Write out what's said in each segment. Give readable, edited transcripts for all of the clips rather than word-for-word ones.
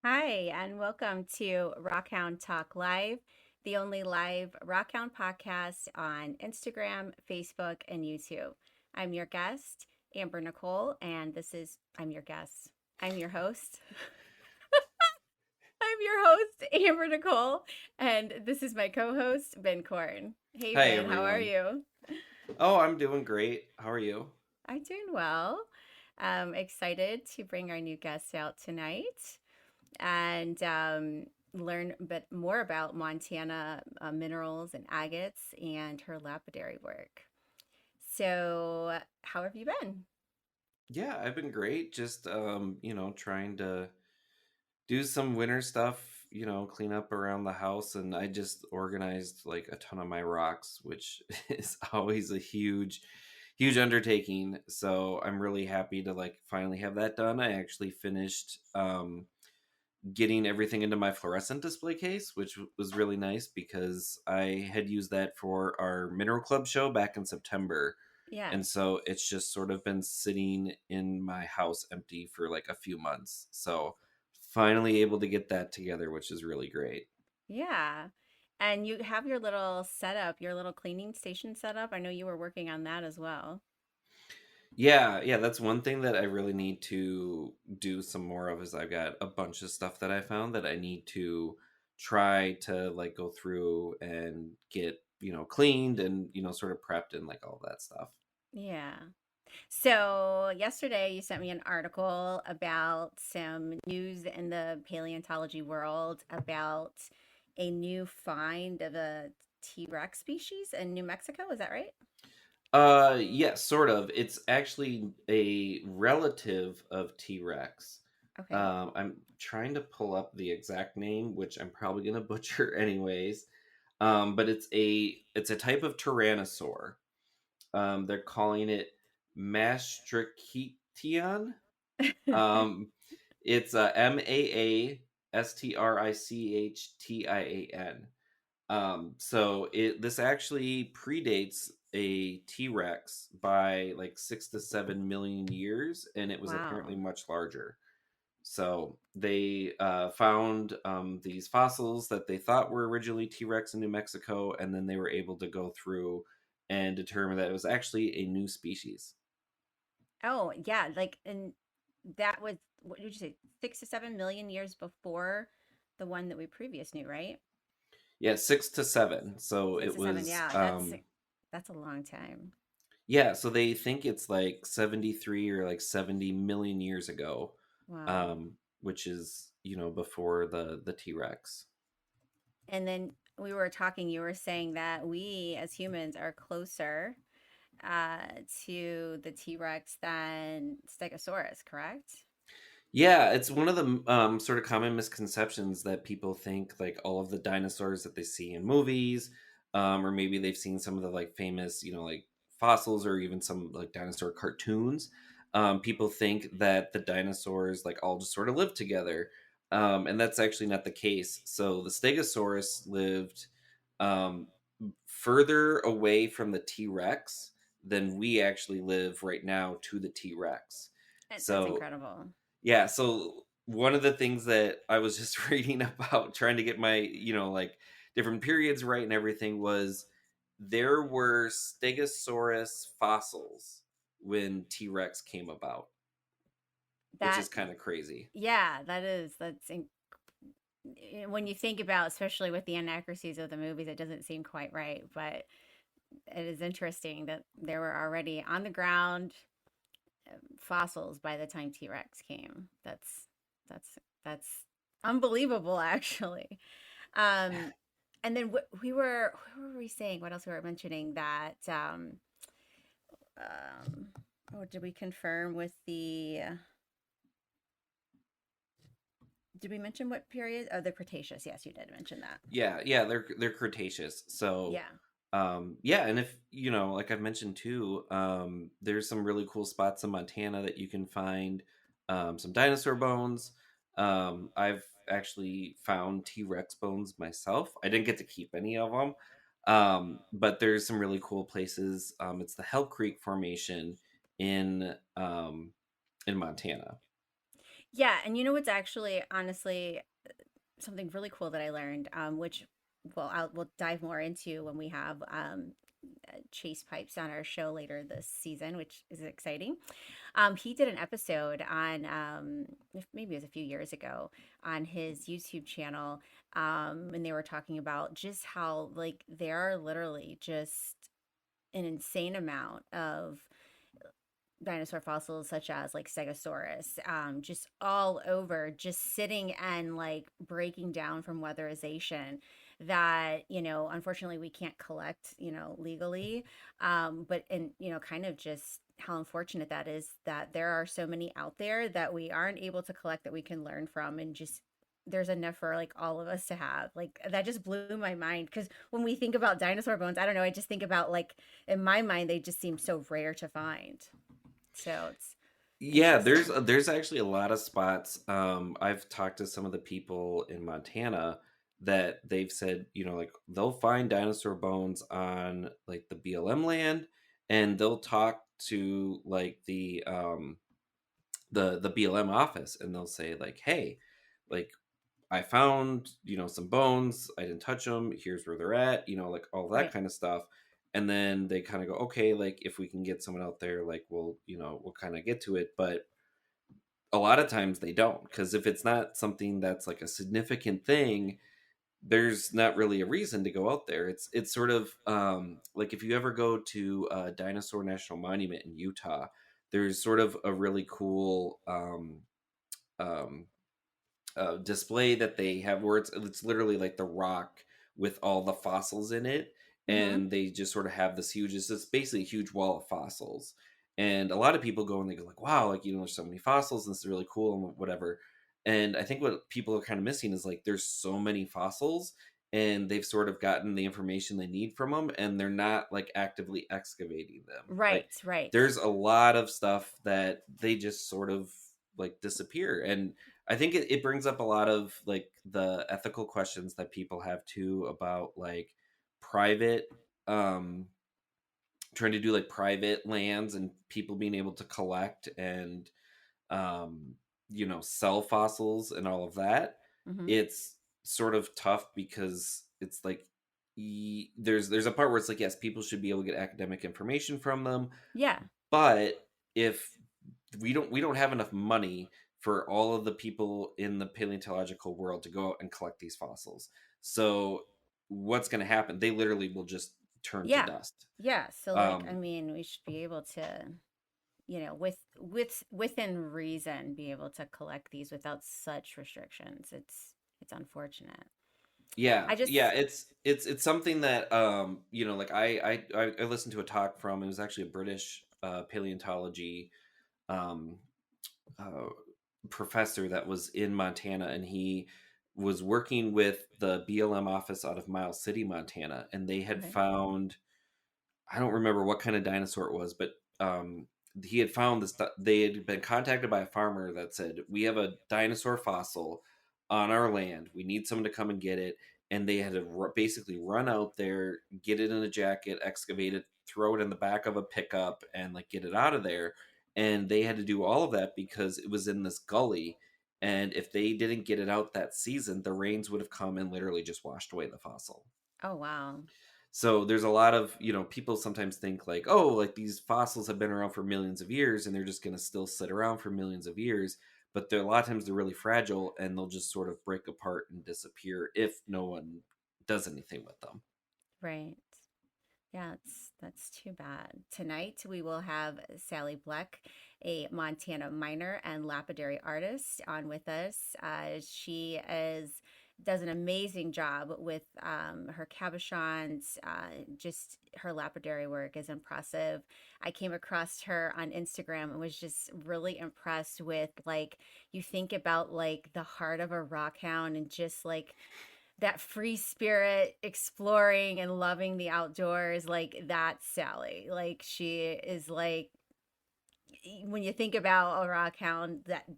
Hi, and welcome to Rockhound Talk Live, the only live Rockhound podcast on Instagram, Facebook, and YouTube. I'm your guest, Amber Nicole, and I'm your guest. I'm your host. I'm your host, Amber Nicole, and this is my co host, Ben Korn. Hey, Hi, Ben, how are everyone. you? Oh, I'm doing great. How are you? I'm doing well. Excited to bring our new guest out tonight. And learn a bit more about Montana minerals and agates and her lapidary work. So, how have you been? Yeah, I've been great. Just trying to do some winter stuff, clean up around the house, and I just organized like a ton of my rocks, which is always a huge undertaking. So, I'm really happy to like finally have that done. I actually finished getting everything into my fluorescent display case, which was really nice because I had used that for our Mineral Club show back in September. And Yes. so it's just sort of been sitting in my house empty for like a few months. So finally able to get that together, which is really great. Yeah. And you have your little setup, your little cleaning station setup. I know you were working on that as well. Yeah, that's one thing that I really need to do some more of is I've got a bunch of stuff that I found that I need to try to like go through and get, cleaned and, sort of prepped and like all that stuff. Yeah. So, yesterday you sent me an article about some news in the paleontology world about a new find of a T Rex species in New Mexico. Is that right? Yeah, sort of. It's actually a relative of T-Rex. Okay. I'm trying to pull up the exact name, which I'm probably gonna butcher anyways. But it's a type of tyrannosaur. They're calling it Maastrichtian. Um, it's Maastrichtian. So this actually predates a T-Rex by like 6 to 7 million years, and it was apparently Wow. much larger. So they found these fossils that they thought were originally T-Rex in New Mexico, and then they were able to go through and determine that it was actually a new species. Oh, yeah. And that was, what did you say, 6 to 7 million years before the one that we previous knew, right? Yeah, 6 to 7. So Six it to seven. was, Yeah. That's a long time. yeah. So they think it's like 73 or like 70 million years ago, Wow. which is before the T Rex. And then we were talking, you were saying that we as humans are closer uh, to the T Rex than Stegosaurus, correct? Yeah, it's one of the sort of common misconceptions that people think like all of the dinosaurs that they see in movies, or maybe they've seen some of the like famous, like fossils or even some like dinosaur cartoons. People think that the dinosaurs like all just sort of live together, and that's actually not the case. So the Stegosaurus lived um, further away from the T Rex than we actually live right now to the T Rex. That's So incredible. yeah, so one of the things that I was just reading about trying to get my, like different periods right and everything was there were Stegosaurus fossils when T-Rex came about, which That, is kind of crazy. yeah, when you think about, especially with the inaccuracies of the movies, it doesn't seem quite right. But it is interesting that there were already on the ground fossils by the time T Rex came. That's that's unbelievable, actually. Um, and then what were we saying? What else we were mentioning that um oh, did we confirm with the did we mention what period? Oh, the Cretaceous. Yes, you did mention that. Yeah, they're Cretaceous. So Yeah. yeah, and if like I've mentioned too, there's some really cool spots in Montana that you can find some dinosaur bones. I've actually found T-Rex bones myself. I didn't get to keep any of them. But there's some really cool places. It's the Hell Creek Formation in um in Montana. Yeah, and you know what's actually honestly something really cool that I learned, which we'll dive more into when we have Chase Pipes on our show later this season, which is exciting. He did an episode on maybe it was a few years ago on his YouTube channel, and they were talking about just how like there are literally just an insane amount of dinosaur fossils such as like stegosaurus, just all over, just sitting and like breaking down from weatherization that, unfortunately we can't collect, legally. But and kind of just how unfortunate that is that there are so many out there that we aren't able to collect, that we can learn from, and just there's enough for like all of us to have. Like that just blew my mind, because when we think about dinosaur bones, I don't know, I just think about like, in my mind they just seem so rare to find. So it's Yeah, interesting. there's actually a lot of spots. I've talked to some of the people in Montana that they've said, like they'll find dinosaur bones on like the BLM land, and they'll talk to like the BLM office, and they'll say like, "Hey, like I found, some bones. I didn't touch them. Here's where they're at, like all that Right. kind of stuff." And then they kind of go, okay, like if we can get someone out there, like we'll kind of get to it. But a lot of times they don't, because if it's not something that's like a significant thing, there's not really a reason to go out there. It's sort of like if you ever go to Dinosaur National Monument in Utah, there's sort of a really cool um, display that they have where it's literally like the rock with all the fossils in it, Mm-hmm. and they just sort of have this huge, it's basically a huge wall of fossils. And a lot of people go and they go like, wow, like there's so many fossils and this is really cool and whatever. And I think what people are kind of missing is like there's so many fossils, and they've sort of gotten the information they need from them, and they're not like actively excavating them. Like Right, right. there's a lot of stuff that they just sort of like disappear. And I think it brings up a lot of like the ethical questions that people have too about like private, um trying to do like private lands and people being able to collect and um sell fossils and all of that. Mm-hmm. It's sort of tough because it's like there's a part where it's like, yes, people should be able to get academic information from them, Yeah. but if we don't have enough money for all of the people in the paleontological world to go out and collect these fossils. So what's going to happen? They literally will just turn to Yeah. dust. Yeah. So like, I Um, mean, we should be able to, within reason, be able to collect these without such restrictions. It's unfortunate. yeah, I yeah, just it's something that like I listened to a talk from, it was actually a British paleontology um uh, professor that was in Montana, and he was working with the BLM office out of Miles City, Montana, and they had okay. found, I don't remember what kind of dinosaur it was, but he had found this. They had been contacted by a farmer that said, "We have a dinosaur fossil on our land. We need someone to come and get it." And they had to basically run out there, get it in a jacket, excavate it, throw it in the back of a pickup, and like get it out of there. And they had to do all of that because it was in this gully. And if they didn't get it out that season, the rains would have come and literally just washed away the fossil. Oh wow. So there's a lot of, people sometimes think like, oh, like these fossils have been around for millions of years and they're just going to still sit around for millions of years. But a lot of times they're really fragile and they'll just sort of break apart and disappear if no one does anything with them. Right. Yeah, that's too bad. Tonight we will have Sally Bleck, a Montana miner and lapidary artist, on with us. She is does an amazing job with her cabochons. Just her lapidary work is impressive. I came across her on Instagram and was just really impressed with, like, you think about like the heart of a rockhound and just like that free spirit, exploring and loving the outdoors. Like that's Sally. Like she is like, when you think about a rock hound, that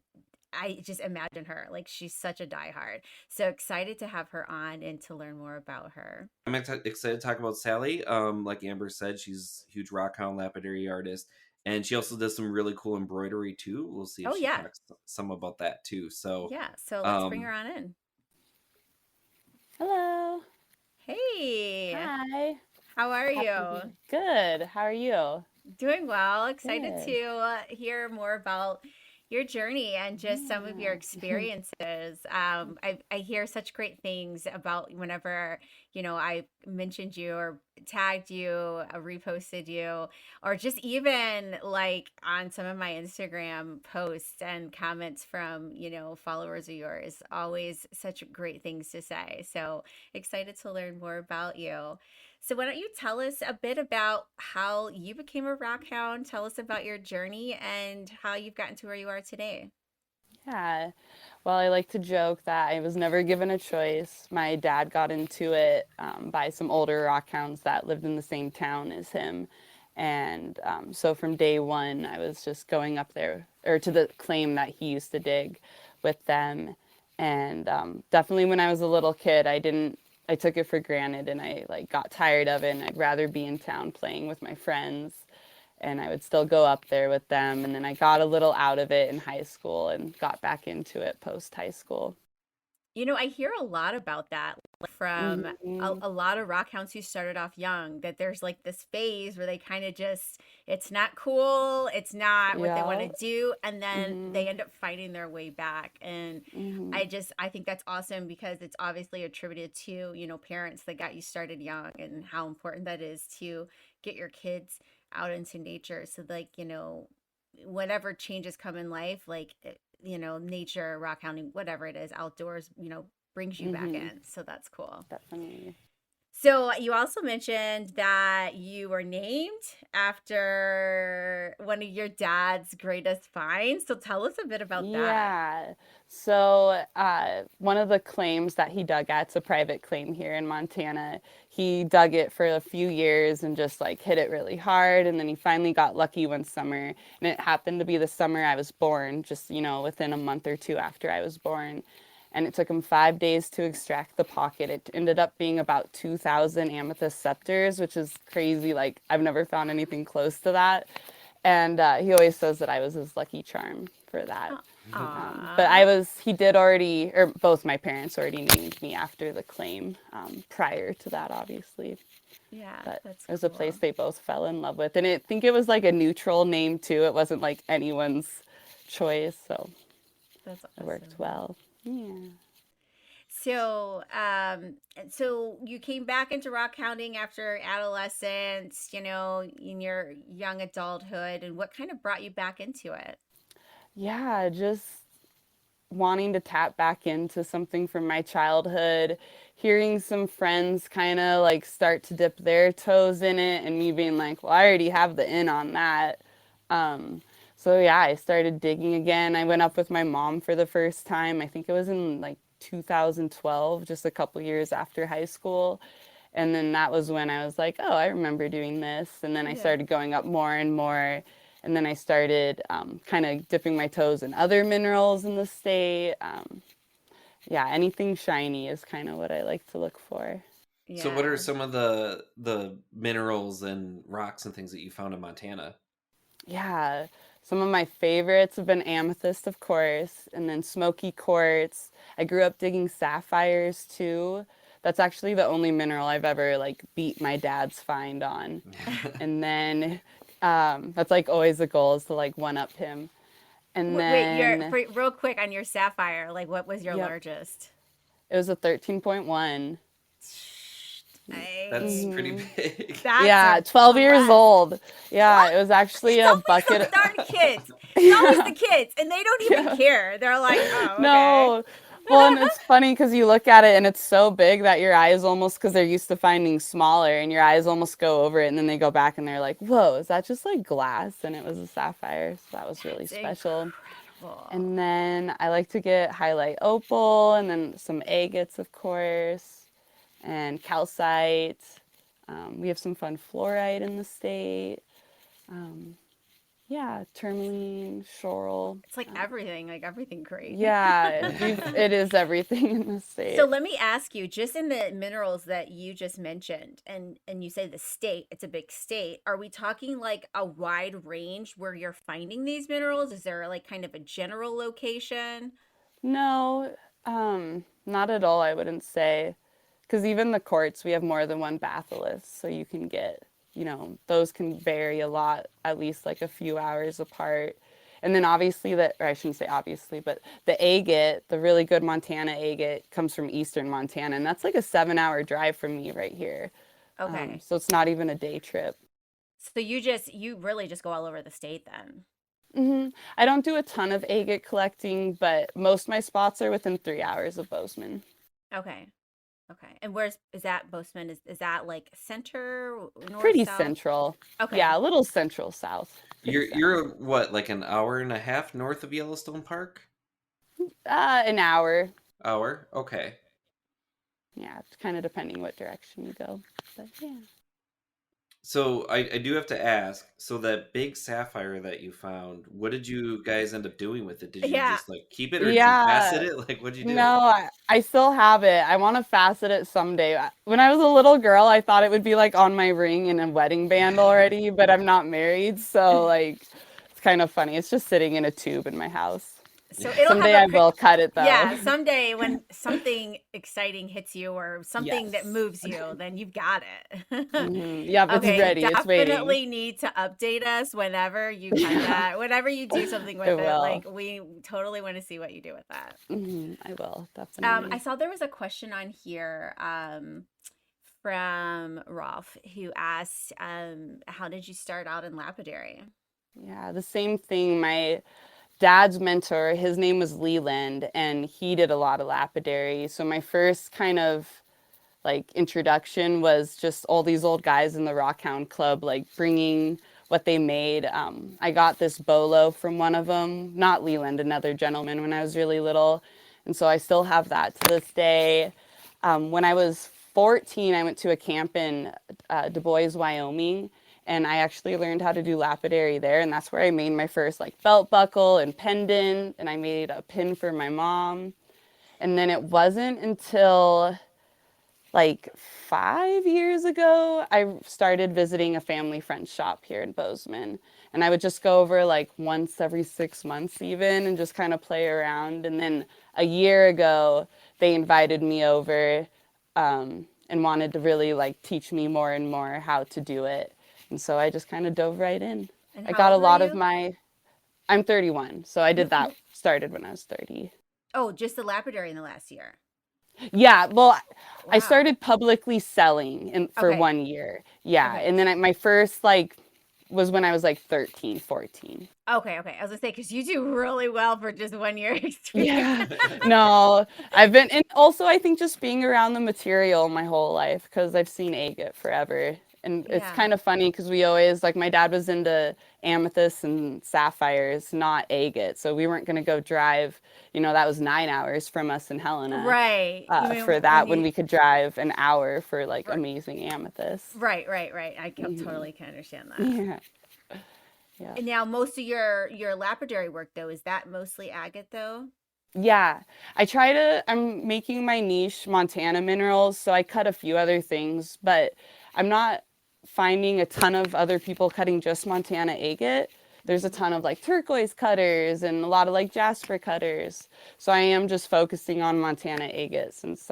I just imagine her like she's such a diehard. So excited to have her on and to learn more about her. I'm excited to talk about Sally. Like Amber said, she's a huge rockhound lapidary artist, and she also does some really cool embroidery too. We'll see if Oh, she yeah. talks some about that too. So, Yeah. So let's bring her um, on in. Hello. Hey, Hi. how are Happy to be you? here. Good. How are you? Doing well. Excited Good. to hear more about your journey and just some of your Yeah. experiences. I hear such great things about whenever, I mentioned you or tagged you, reposted you, or just even like on some of my Instagram posts and comments from, followers of yours. Always such great things to say. So excited to learn more about you. So why don't you tell us a bit about how you became a rock hound? Tell us about your journey and how you've gotten to where you are today. Yeah. Well, I like to joke that I was never given a choice. My dad got into it by some older rockhounds that lived in the same town as him. And so from day one, I was just going up there or to the claim that he used to dig with them. And definitely when I was a little kid, I took it for granted and I like got tired of it and I'd rather be in town playing with my friends and I would still go up there with them. And then I got a little out of it in high school and got back into it post high school. I hear a lot about that from Hmm. a lot of rock hounds who started off young, that there's like this phase where they kind of just, it's not cool, it's not what they want to Yeah. do, and then Hmm. they end up finding their way back. And Hmm. I think that's awesome because it's obviously attributed to, parents that got you started young and how important that is to get your kids out into nature. So, like, whatever changes come in life, like, nature, rock hounding, whatever it is, outdoors, brings you back Hmm. in. So that's cool. Definitely. So you also mentioned that you were named after one of your dad's greatest finds. So tell us a bit about that. Yeah. So, one of the claims that he dug at, it's a private claim here in Montana. He dug it for a few years and just like hit it really hard. And then he finally got lucky one summer. And it happened to be the summer I was born, just, within a month or two after I was born. And it took him 5 days to extract the pocket. It ended up being about 2,000 amethyst scepters, which is crazy. Like, I've never found anything close to that. And he always says that I was his lucky charm for that. Oh, But aw. he did already, or both my parents already named me after the claim prior to that, obviously. Yeah, But that's it was a place cool. they both fell in love with. And I think it was like a neutral name too. It wasn't like anyone's choice. So That's it worked awesome. well. Yeah. So you came back into rock hounding after adolescence, in your young adulthood, and what kind of brought you back into it? Yeah, just wanting to tap back into something from my childhood, hearing some friends kind of like start to dip their toes in it, and me being like, well, I already have the in on that. Um, so yeah, I started digging again. I went up with my mom for the first time. I think it was in like 2012, just a couple years after high school. And then that was when I was like, oh, I remember doing this. And then I Yeah. started going up more and more. And then I started kind of dipping my toes in other minerals in the state. Yeah, anything shiny is kind of what I like to look for. so what are Yeah. some of the minerals and rocks and things that you found in Montana? Yeah, some of my favorites have been amethyst, of course, and then smoky quartz. I grew up digging sapphires too. That's actually the only mineral I've ever like beat my dad's find on. And then that's like always the goal is to like one up him. And Wait, then, real quick on your sapphire, like what was your yep, largest? it was a 13.1. That's I pretty Hmm. big. That's Yeah, 12 years impressive. old. Yeah, Well, it was actually it's a always the bucket. darn kids. It's always the Yeah, kids, and they don't even yeah. care. They're like, "Oh, okay." No. Well, and it's funny because you look at it and it's so big that your eyes almost, because they're used to finding smaller, and your eyes almost go over it, and then they go back and they're like, whoa, is that just like glass? And it was a sapphire, so that was really That's special. incredible. And then I like to get highlight opal and then some agates, of course, and calcite. We have some fun fluorite in the state. Um, Yeah, tourmaline, sorrel. It's like everything great. Yeah, it is everything in the So state. let me ask you, just in the minerals that you just mentioned, and you say the state, it's a big state. Are we talking like a wide range where you're finding these minerals? Is there like kind of a general location? No, not at all, I wouldn't say. Because even the quartz, we have more than one batholith, so you can get, those can vary a lot, at least like a few hours apart. And then obviously or I shouldn't say obviously, but the agate, the really good Montana agate, comes from eastern Montana, and that's like a 7-hour drive from me right here. Okay. So it's not even a day trip. So you really just go all over the state then. I don't do a ton of agate collecting, but most of my spots are within 3 hours of Bozeman. Okay. Okay. And where's is that Bozeman? Is that like center, north, Pretty south? central. Okay. Yeah, a little central south. Pretty center. You're what, like an hour and a half north of Yellowstone Park? An hour. Hour? Okay. Yeah, it's kind of depending what direction you go. But yeah. So I do have to ask, so that big sapphire that you found, what did you guys end up doing with it? Did you Yeah. just like keep it or did you facet Yeah. it? Like what'd you do? No, I still have it. I want to facet it someday. When I was a little girl, I thought it would be like on my ring and a wedding band already, but I'm not married, so like it's kind of funny. It's just sitting in a tube in my house. So it'll have Someday a I will cut it though. yeah, someday when something exciting hits you or something that Yes. moves you, then you've got it. Yep, it's Okay, ready. It's waiting. definitely need to update us whenever you cut Yeah, that, whenever you do something I with it. will. Like we totally want to see what you do with that. I will, I definitely. saw there was a question on here from Rolf who asked, how did you start out in lapidary? Yeah, the same thing. My dad's mentor, his name was Leland, and he did a lot of lapidary. So my first kind of like introduction was just all these old guys in the Rockhound club, like bringing what they made. I got this bolo from one of them, not Leland, another gentleman, when I was really little. And so I still have that to this day. When I was 14, I went to a camp in Du Bois, Wyoming, and I actually learned how to do lapidary there. And that's where I made my first like belt buckle and pendant, and I made a pin for my mom. And then it wasn't until like 5 years ago, I started visiting a family friend shop here in Bozeman. And I would just go over like once every 6 months, even, and just kind of play around. And then a year ago, they invited me over and wanted to really like teach me more and more how to do it. And so I just kind of dove right in. And I how got a old are lot of you? my, I'm 31, so I did that, You started when I was 30. oh, just the lapidary in the last year. Yeah, well, I Wow. started publicly selling for Okay. 1 year. Yeah, Okay. and then my first like was when I was like 13, 14. Okay. Okay. I was gonna say because you do really well for just 1 year experience. Yeah. No, I've been, and also I think just being around the material my whole life because I've seen agate forever. And it's Yeah. kind of funny because we always, like, my dad was into amethysts and sapphires, not agate. So we weren't going to go drive, that was 9 hours from us in Helena Right. You mean for when that when you we could drive an hour for like r- amazing amethysts. right. Hmm. Totally can understand that. Yeah. Yeah. And now most of your lapidary work though, is that mostly agate though? Yeah, I'm making my niche Montana minerals, so I cut a few other things, but I'm not finding a ton of other people cutting just Montana agate. There's a Hmm. ton of like turquoise cutters and a lot of like jasper cutters. So I am just focusing on Montana agate since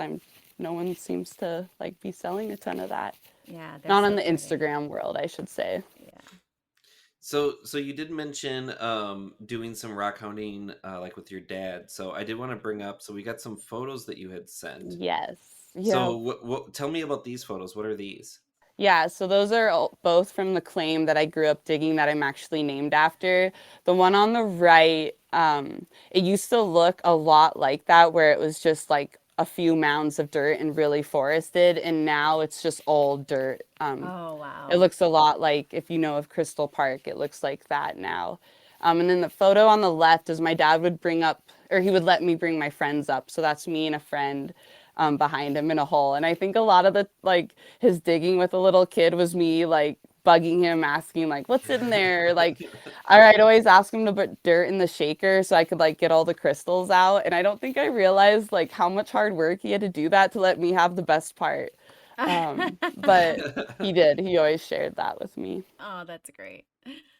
no one seems to like be selling a ton of that. Yeah, they're Not on so the pretty. Instagram world, I should say. Yeah. So you did mention doing some rock hounding like with your dad. So I did want to bring up, so we got some photos that you had sent. Yes. Yeah. So what tell me about these photos. What are these? Yeah, so those are both from the claim that I grew up digging that I'm actually named after. The one on the right, it used to look a lot like that, where it was just like a few mounds of dirt and really forested, and now it's just all dirt. Oh It wow. looks a lot like, if you know of Crystal Park, it looks like that now. And then the photo on the left is my dad would bring up, or he would let me bring my friends up. So that's me and a friend behind him in a hole. And I think a lot of the, like, his digging with a little kid was me, like, bugging him, asking like, "What's in there?" Like, I'd always ask him to put dirt in the shaker so I could like get all the crystals out. And I don't think I realized like how much hard work he had to do that to let me have the best part. But he did. He always shared that with me. Oh, that's great.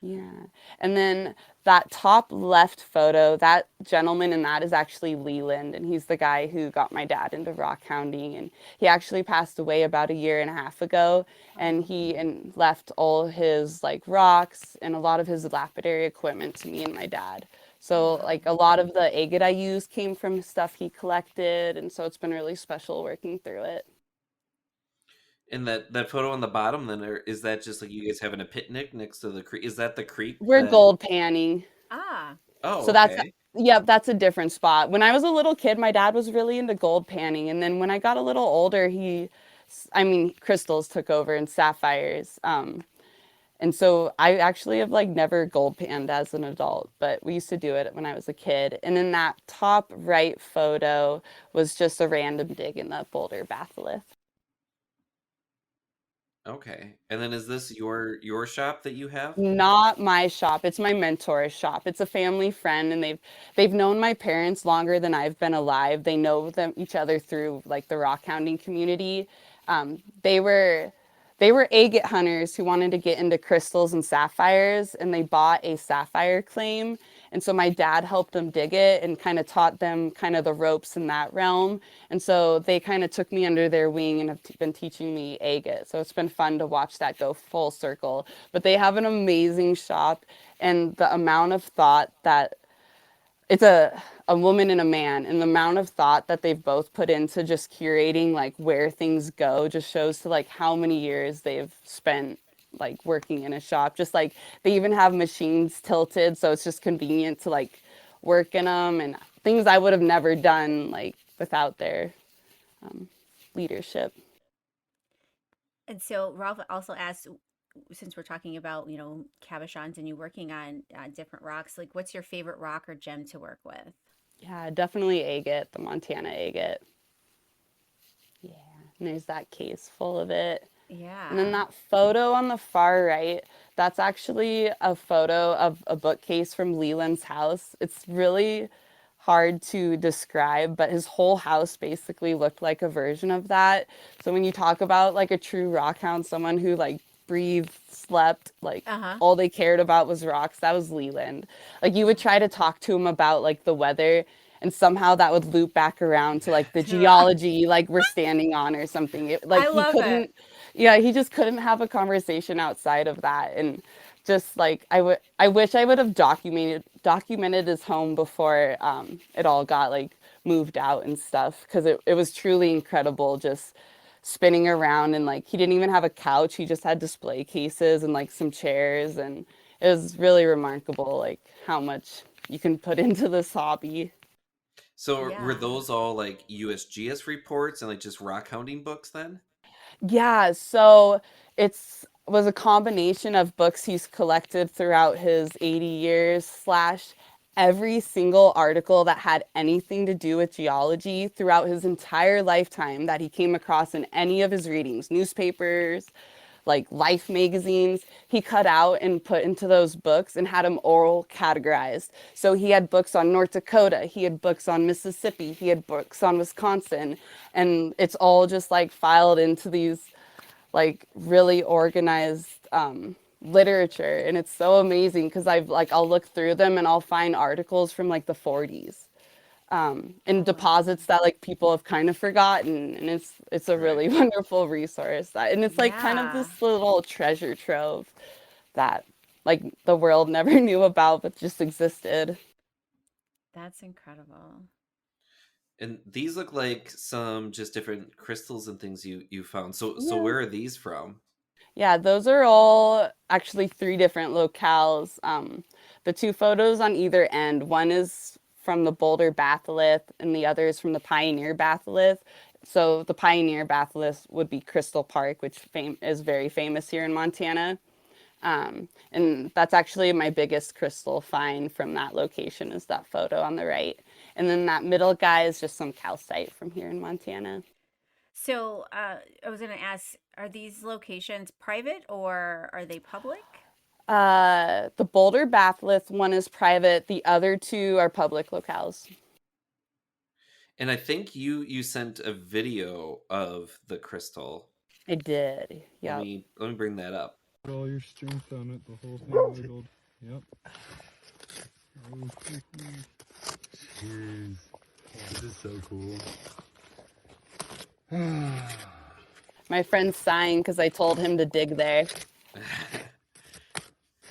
Yeah. And then that top left photo, that gentleman in that is actually Leland, and he's the guy who got my dad into rock hounding. And he actually passed away about a year and a half ago, and Oh, he left all his like rocks and a lot of his lapidary equipment to me and my dad. oh So wow. like a lot of the agate I use came from stuff he collected, and so it's been really special working through it. And that photo on the bottom, then, is that just like you guys having a picnic next to the creek? Is that the creek We're that? gold panning. Ah, Oh, So that's, okay. yep, that's a different spot. When I was a little kid, my dad was really into gold panning. And then when I got a little older, I mean, crystals took over and sapphires. And so I actually have like never gold panned as an adult, but we used to do it when I was a kid. And then that top right photo was just a random dig in the Boulder batholith. Okay. And then is this your shop that you have? Not my shop. It's my mentor's shop. It's a family friend, and they've known my parents longer than I've been alive. They know them each other through like the rock hounding community. They were agate hunters who wanted to get into crystals and sapphires, and they bought a sapphire claim. And so my dad helped them dig it and kind of taught them kind of the ropes in that realm. And so they kind of took me under their wing and have been teaching me agate. So it's been fun to watch that go full circle. But they have an amazing shop, and the amount of thought that it's a woman and a man, and the amount of thought that they've both put into just curating like where things go just shows to like how many years they've spent like working in a shop. Just like they even have machines tilted so it's just convenient to like work in them, and things I would have never done like without their leadership. and so Ralph also asked, since we're talking about cabochons and you working on different rocks, like what's your favorite rock or gem to work with? Yeah, definitely agate, the Montana agate. Yeah, and there's that case full of it. And then Yeah. that photo on the far right, that's actually a photo of a bookcase from Leland's house. It's really hard to describe, but his whole house basically looked like a version of that. So when you talk about like a true rockhound, someone who like breathed, slept, like Uh huh. all they cared about was rocks, that was Leland. Like you would try to talk to him about like the weather, and somehow that would loop back around to like the geology like we're standing on or something. Like I he love it. couldn't, yeah, he just couldn't have a conversation outside of that. And just like I wish I would have documented his home before it all got like moved out and stuff, because it was truly incredible just spinning around. And like he didn't even have a couch, he just had display cases and like some chairs, and it was really remarkable like how much you can put into this hobby. So were Yeah. those all like USGS reports and like just rock hounding books then? Yeah, so it's was a combination of books he's collected throughout his 80 years slash every single article that had anything to do with geology throughout his entire lifetime that he came across in any of his readings, newspapers, like Life magazines, he cut out and put into those books and had them oral categorized. So he had books on North Dakota, he had books on Mississippi, he had books on Wisconsin, and it's all just like filed into these like really organized literature. And it's so amazing because I'll look through them and I'll find articles from like the 40s, and Oh, wow. deposits that like people have kind of forgotten, and it's a Right. really wonderful resource and it's like kind of Yeah. this little treasure trove that like the world never knew about but just existed. That's incredible. And these look like some just different crystals and things you found. So Yeah. where are these from? Yeah, those are all actually three different locales. The two photos on either end, one is from the Boulder batholith and the other is from the Pioneer batholith. So the Pioneer batholith would be Crystal Park, which is very famous here in Montana. And that's actually my biggest crystal find from that location is that photo on the right. And then that middle guy is just some calcite from here in Montana. So, I was going to ask, are these locations private or are they public? The Boulder Batholith one is private. The other two are public locales. And I think you sent a video of the crystal. I did. Let Yep. me let me bring that up. Put all your strength on it, the whole thing wiggled. Yep. Oh, jeez. This is so cool. My friend's sighing because I told him to dig there.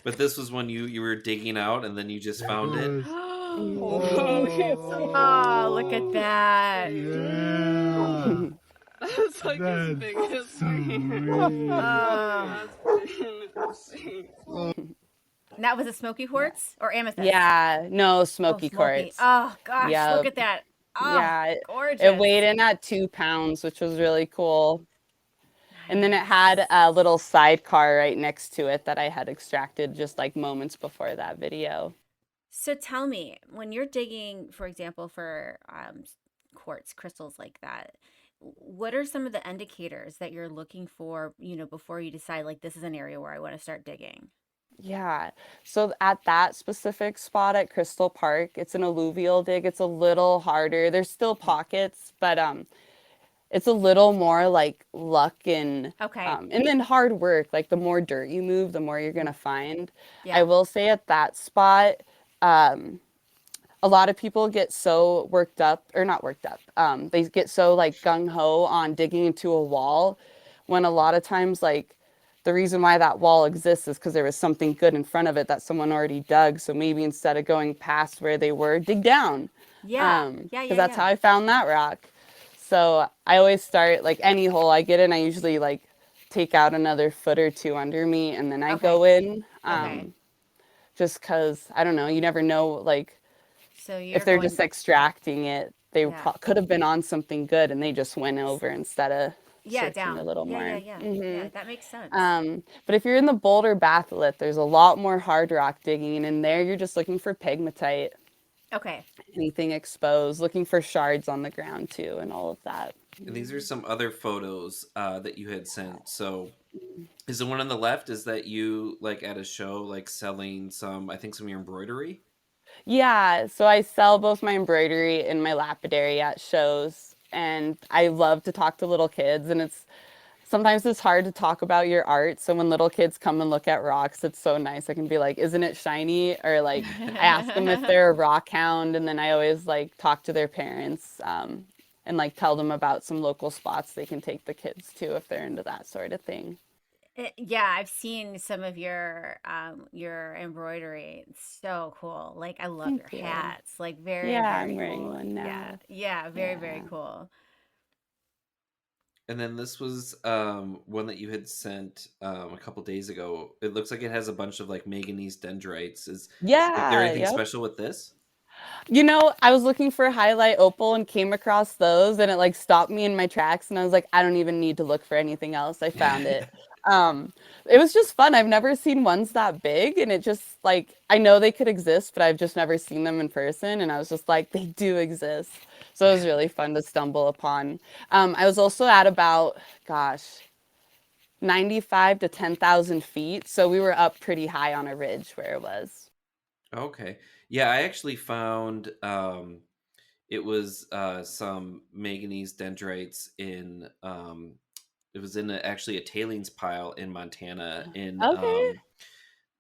But this was when you were digging out and then you just found it. Oh, It's so oh, look at that. Yeah. It's like as That's big as sweet. Oh. Oh, And that was a smoky quartz or amethyst? Yeah, no, Oh, smoky smoky. quartz. Oh, gosh, look Yep. at that. Oh, Yeah, it gorgeous. weighed in at 2 pounds, which was really cool. And then it had Nice. a little sidecar right next to it that I had extracted just like moments before that video. So tell me, when you're digging, for example, for quartz crystals like that, what are some of the indicators that you're looking for, before you decide like this is an area where I want to start digging? Yeah. So at that specific spot at Crystal Park, it's an alluvial dig. It's a little harder. There's still pockets, but it's a little more like luck Okay. and then hard work. Like the more dirt you move, the more you're gonna find. I Yeah. will say at that spot, um, a lot of people get so worked up, or not worked up. They get so like gung ho on digging into a wall, when a lot of times like the reason why that wall exists is because there was something good in front of it that someone already dug. So maybe instead of going past where they were, dig down. Yeah. Yeah, Because yeah, that's yeah. how I found that rock. So I always start like any hole I get in, I usually like take out another foot or two under me and then I Okay. go in. Okay. Just because I don't know, you never know like So if you're they're going, just extracting it, they yeah. could have been on something good and they just went over instead of Yeah, searching a down. little Yeah, yeah, more. yeah. hmm Yeah, that makes sense. But if you're in the Boulder Batholith, there's a lot more hard rock digging, and there you're just looking for pegmatite, Okay. anything exposed, looking for shards on the ground too, and all of that. And these are some other photos that you had sent. So is the one on the left, is that you like at a show like selling some, I think some of your embroidery? Yeah, so I sell both my embroidery and my lapidary at shows, and I love to talk to little kids, and sometimes it's hard to talk about your art. So when little kids come and look at rocks, it's so nice. I can be like, "Isn't it shiny?" Or like I ask them if they're a rockhound, and then I always like talk to their parents and like tell them about some local spots they can take the kids to if they're into that sort of thing. Yeah, I've seen some of your embroidery. It's so cool. Like I love your Thank you. hats. Like very, Yeah, I'm very wearing cool. one Yeah. now. Yeah, very, very Yeah. cool. And then this was one that you had sent a couple days ago. It looks like it has a bunch of like manganese dendrites. Is there Yeah, anything yep. special with this? You know, I was looking for highlight opal and came across those and it like stopped me in my tracks and I was like, I don't even need to look for anything else. I found it. Um, it was just fun. I've never seen ones that big and it just like I know they could exist, but I've just never seen them in person and I was just like, they do exist. So it was really fun to stumble upon. I was also at about, gosh, 95 to 10,000 feet. So we were up pretty high on a ridge where it was. Okay. Yeah, I actually found it was some manganese dendrites in it was in actually a tailings pile in Montana in Okay.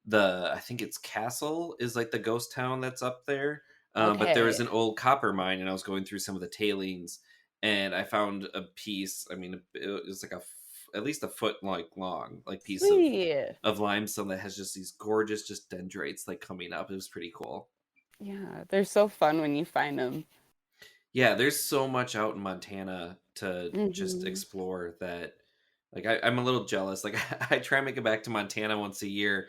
the, I think it's Castle is like the ghost town that's up there. But there was Okay. an old copper mine and I was going through some of the tailings and I found a piece, I mean it was like at least a foot like long like piece Sweet. of limestone that has just these gorgeous just dendrites like coming up. It was pretty cool. Yeah, they're so fun when you find them. Yeah, there's so much out in Montana to just hmm explore that like I'm a little jealous. Like I try and make it back to Montana once a year,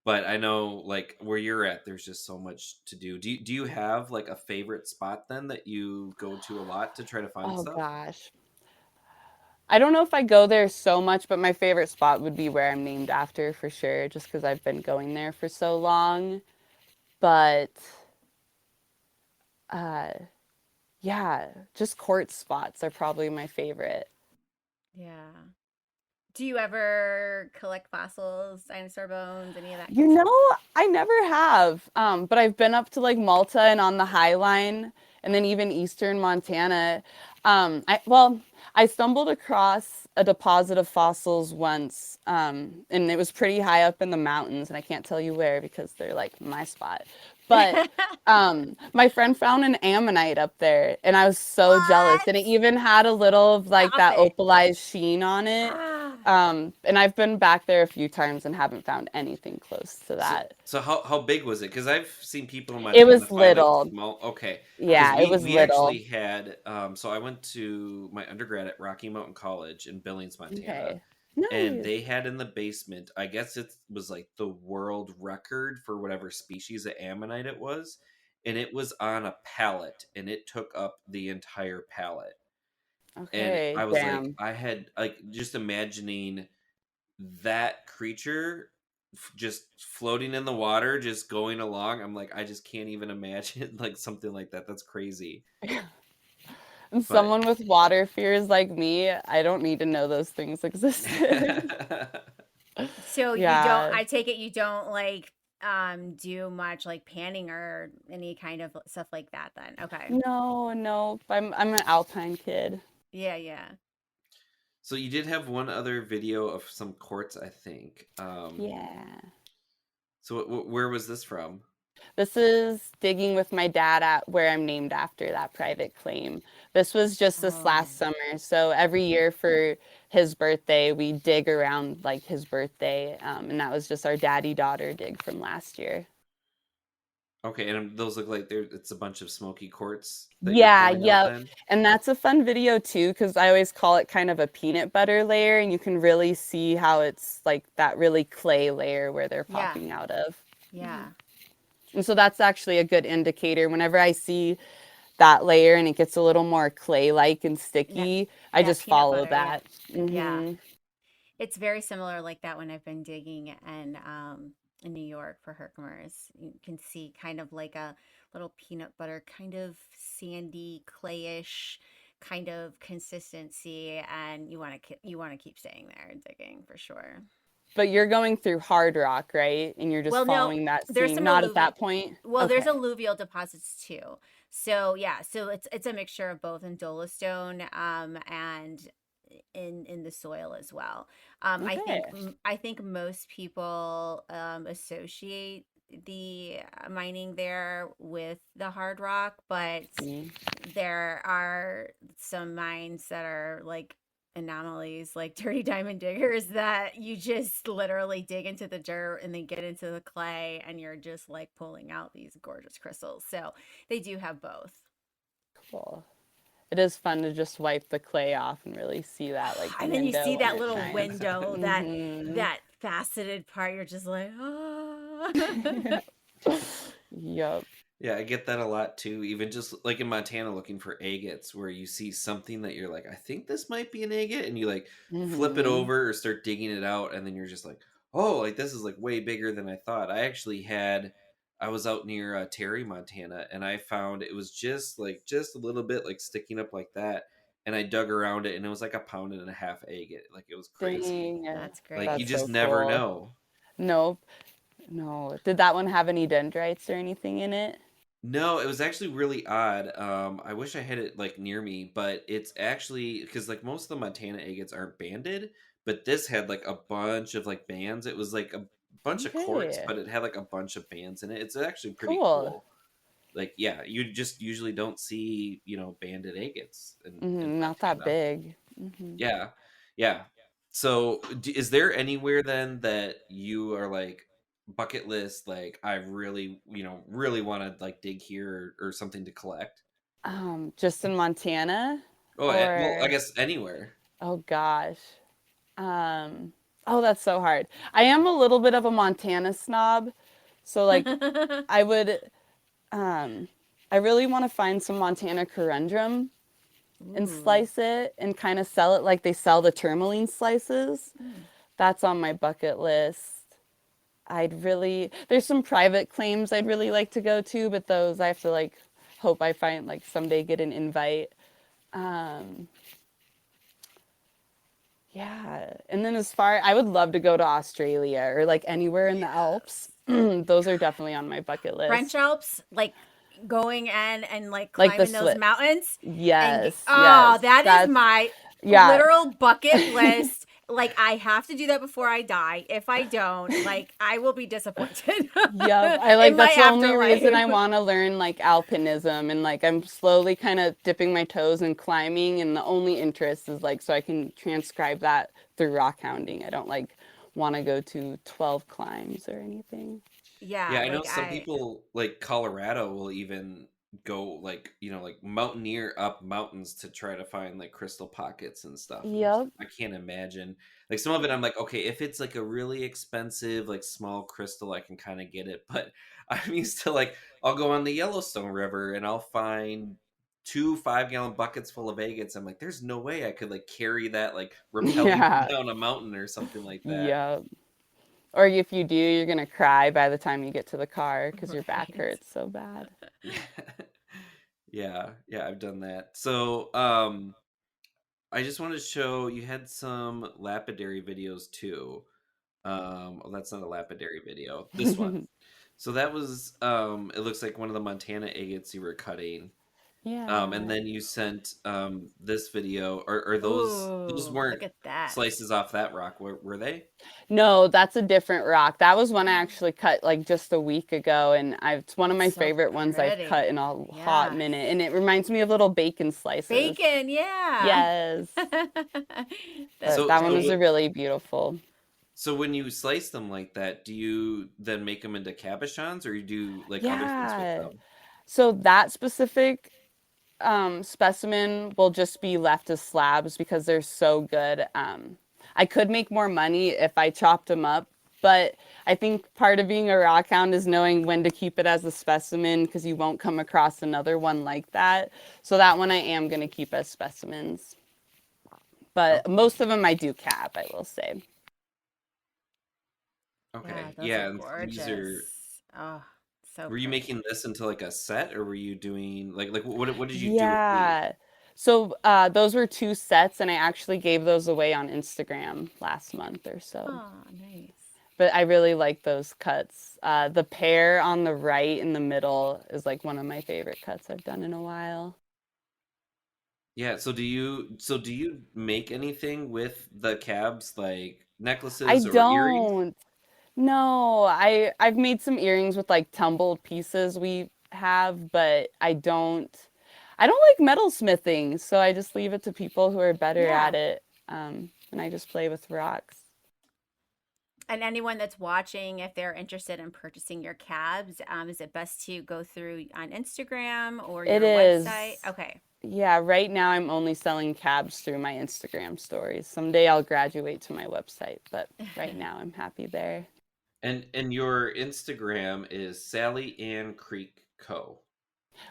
but I know like where you're at, there's just so much to do. Do you have like a favorite spot then that you go to a lot to try to find Oh stuff? gosh. I don't know if I go there so much, but my favorite spot would be where I'm named after for sure, just because I've been going there for so long. But uh, yeah, just court spots are probably my favorite. Yeah. Do you ever collect fossils, dinosaur bones, any of that You good stuff? know, I never have. But I've been up to like Malta and on the High Line, and then even eastern Montana. Well, I stumbled across a deposit of fossils once, and it was pretty high up in the mountains, and I can't tell you where because they're like my spot. But my friend found an ammonite up there, and I was so jealous. What? And it even had a little of like Stop that it. opalized sheen on it. Ah. And I've been back there a few times and haven't found anything close to So that. so how big was it? Because I've seen people in It Montana was find like little. small. Okay, because Yeah, it was we little. actually had so I went to my undergrad at Rocky Mountain College in Billings, Montana, Okay. and Nice. they had in the basement. I guess it was like the world record for whatever species of ammonite it was, and it was on a pallet, and it took up the entire pallet. And Okay. I was like, Damn. I had like just imagining that creature just floating in the water, just going along. I'm like, I just can't even imagine like something like that. That's crazy. And But someone with water fears like me, I don't need to know those things existed. So you don't, Yeah. I take it you don't like do much like panning or any kind of stuff like that then. Okay. No, no. I'm an alpine kid. Yeah, yeah. so you did have one other video of some quartz, I think. Yeah. So where was this from? This is digging with my dad at where I'm named after that private claim. This was just this Oh. last summer. So every year for his birthday, we dig around like his birthday. And that was just our daddy daughter dig from last year. Okay, and those look like it's a bunch of smoky quartz that you're Yeah, pulling out yep. then? And that's a fun video too, because I always call it kind of a peanut butter layer, and you can really see how it's like that really clay layer where they're Yeah. popping out of. Yeah. And so that's actually a good indicator. Whenever I see that layer and it gets a little more clay-like and Yeah. sticky, I Yeah, just peanut follow butter. Yeah. that. Yeah. Hmm. It's very similar like that when I've been digging and in New York for Herkimer's. You can see kind of like a little peanut butter, kind of sandy, clayish kind of consistency, and you want to keep staying there and digging for sure. But you're going through hard rock, right? And you're just Well, no, following that there's seam. some Not at alluvial. that point. Well, there's Okay. alluvial deposits too. So yeah, so it's a mixture of both in dolostone and in the soil as well. Okay. I think most people associate the mining there with the hard rock, but Mm. there are some mines that are like anomalies, like dirty diamond diggers, that you just literally dig into the dirt and then get into the clay and you're just like pulling out these gorgeous crystals. So they do have both. Cool. It is fun to just wipe the clay off and really see that like And then you see window when that it little shines. window, Hmm. that faceted part. You're just like, oh. Yup. Yeah, I get that a lot too. Even just like in Montana looking for agates where you see something that you're like, I think this might be an agate, and you like flip it Hmm. over or start digging it out, and then you're just like, oh, like this is like way bigger than I thought. I was out near Terry, Montana, and I found it was just a little bit like sticking up like that, and I dug around it, and it was like a pound and a half agate. Like it was crazy. Dang. That's Like you That's great. just so never cool. know. Nope. No. Did that one have any dendrites or anything in it? No, it was actually really odd. I wish I had it like near me, but it's actually because like most of the Montana agates aren't banded, but this had like a bunch of like bands. It was like a bunch of quartz, Okay. but it had like a bunch of bands in it. It's actually pretty Cool. cool. Like, yeah, you just usually don't see, banded agates in Not that Montana. big. Hmm. Yeah, yeah. So, is there anywhere then that you are like bucket list? Like, I really, really want to like dig here or something to collect. Just in Montana? Oh, well, I Or, guess anywhere. oh gosh. Um, oh, that's so hard. I am a little bit of a Montana snob. So, like, I would, um, I really want to find some Montana corundum and Ooh. slice it and kind of sell it like they sell the tourmaline slices. Hmm. That's on my bucket list. There's some private claims I'd really like to go to, but those I have to like hope I find like someday get an invite. Um, Yeah. And then I would love to go to Australia or like anywhere in the Alps. Yes. Those are definitely on my bucket French list. Alps, like going in and like Like the climbing those Swiss. mountains and Yes, oh, yes. that is That's my yeah. literal bucket list. Like I have to do that before I die. If I don't, like I will be disappointed Yep. I in like my that's the only reason afterlife. I want to learn like alpinism and like I'm slowly kind of dipping my toes in climbing and the only interest is like so I can transcribe that through rock hounding. I don't like want to go to 12 climbs or anything. Yeah, Yeah, I know like some I people like Colorado will even go like, like mountaineer up mountains to try to find like crystal pockets and stuff. And Yep. I can't imagine. Like some of it I'm like, okay, if it's like a really expensive like small crystal, I can kind of get it, but I'm used to like I'll go on the Yellowstone River and I'll find two 5-gallon buckets full of agates. I'm like, there's no way I could like carry that like rappelling Yeah. down a mountain or something like that. Yep. Or if you do, you're gonna cry by the time you get to the car because your back right. hurts so bad. Yeah. Yeah, I've done that. So, I just wanted to show you had some lapidary videos too. Oh, that's not a lapidary video. This one. So that was it looks like one of the Montana agates you were cutting. And Yeah. then you sent this video. Or those Ooh, weren't look at that. slices off that rock, were they? No, that's a different rock. That was one I actually cut like just a week ago, and it's one of It's my so favorite ones I've cut pretty. in a hot Yeah. minute, and it reminds me of little bacon slices. Bacon, yeah. Yes, That's but So that one so was great. a really beautiful. so when you slice them like that, do you then make them into cabochons or you do like other things with Yeah. them? So that specific specimen will just be left as slabs because they're so good. I could make more money if I chopped them up, but I think part of being a rock hound is knowing when to keep it as a specimen because you won't come across another one like that. So that one I am going to keep as specimens. But Okay. most of them I do cap, I will say. Yeah, Okay. those Yeah, are and these gorgeous. are Oh, so were you pretty. making this into like a set or were you doing like what did you do with these? Yeah. So those were two sets, and I actually gave those away on Instagram last month or so. Oh, nice. But I really like those cuts. The pear on the right in the middle is like one of my favorite cuts I've done in a while. Yeah, so do you make anything with the cabs like I necklaces or earrings? don't. No, I've made some earrings with like tumbled pieces we have, but I don't like metalsmithing, so I just leave it to people who are better Yeah. at it. And I just play with rocks. And anyone that's watching, if they're interested in purchasing your cabs, is it best to go through on Instagram or It your website? is. Okay. Yeah, right now I'm only selling cabs through my Instagram stories. Someday I'll graduate to my website, but right now I'm happy there. And your Instagram is Sally Ann Creek Co.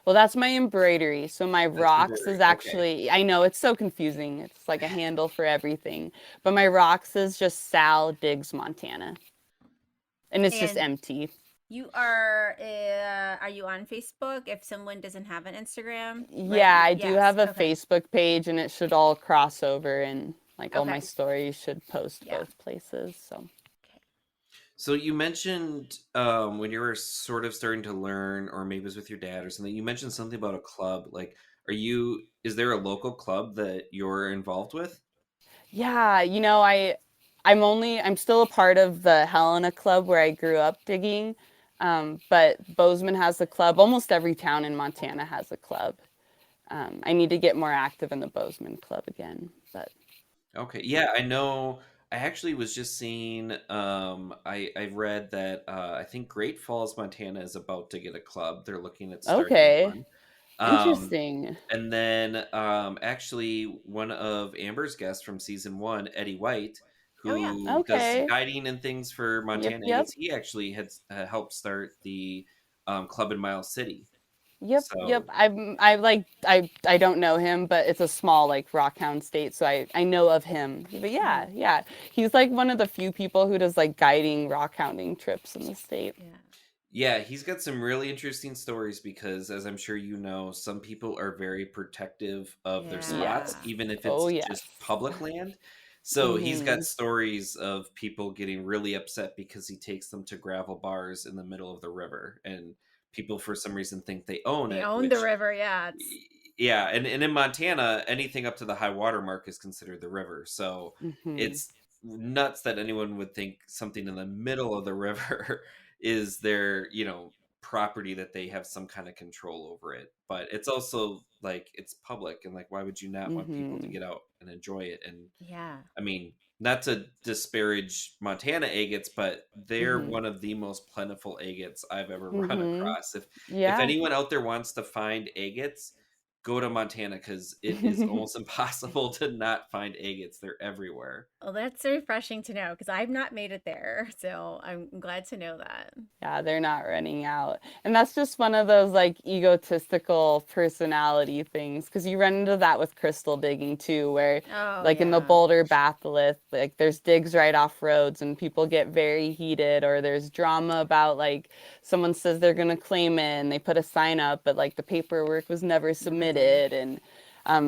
Well, that's my embroidery. So my That's rocks embroidery. is Okay. actually, I know it's so confusing. It's like a handle for everything. But my rocks is just Sal Diggs, Montana. And it's just And empty. you are you on Facebook if someone doesn't have an Instagram? Right? Yeah, I do Yes. have a Okay. Facebook page and it should all cross over and like all my Okay. stories should post Yeah. both places. So Okay. So you mentioned when you were sort of starting to learn, or maybe it was with your dad or something, you mentioned something about a club. Like, is there a local club that you're involved with? yeah, I'm still a part of the Helena Club where I grew up digging. But Bozeman has a club. Almost every town in Montana has a club. I need to get more active in the Bozeman Club again. But Okay, yeah, I know. I actually was just seeing. I read that I think Great Falls, Montana, is about to get a club. They're looking at starting okay, one. Um, interesting. and then actually, one of Amber's guests from season one, Eddie White, Oh yeah. who does Okay. guiding and things for Yep, Montana yep. Agates, he actually had helped start the club in Miles City. Yep. So I don't know him, but it's a small like Rockhound state, so I know of him. But Hmm. yeah. He's like one of the few people who does like guiding rockhounding trips in the state. Yeah. yeah, he's got some really interesting stories because, as I'm sure you know, some people are very protective of their Yeah. spots, Yes. even if Oh it's yes. just public land. So he's got Mm-hmm. stories of people getting really upset because he takes them to gravel bars in the middle of the river, and people for some reason think they own They it, own the which river. Yeah, it's yeah, and in Montana, anything up to the high water mark is considered the river. So Mm-hmm. it's nuts that anyone would think something in the middle of the river is their, property that they have some kind of control over it. But it's also like it's public, and like why would you not want people to Mm-hmm. get out and enjoy it? And yeah. I mean, not to disparage Montana agates, but they're Mm-hmm. one of the most plentiful agates I've ever run Mm-hmm. across. If Yeah. anyone out there wants to find agates, go to Montana because it is almost impossible to not find agates. They're everywhere. Well, that's refreshing to know because I've not made it there, so I'm glad to know that. Yeah, they're not running out. And that's just one of those like egotistical personality things because you run into that with crystal digging too, where Oh like in the yeah. Boulder Batholith, like there's digs right off roads and people get very heated, or there's drama about like someone says they're going to claim it and they put a sign up, but like the paperwork was never Never did. submitted. And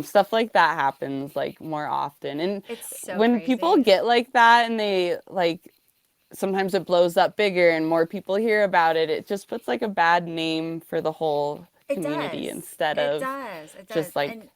stuff like that happens like more often. And It's so when people crazy. get like that and they like sometimes it blows up bigger and more people hear about it, it just puts like a bad name for the whole It community does. instead It of does. It does. just like And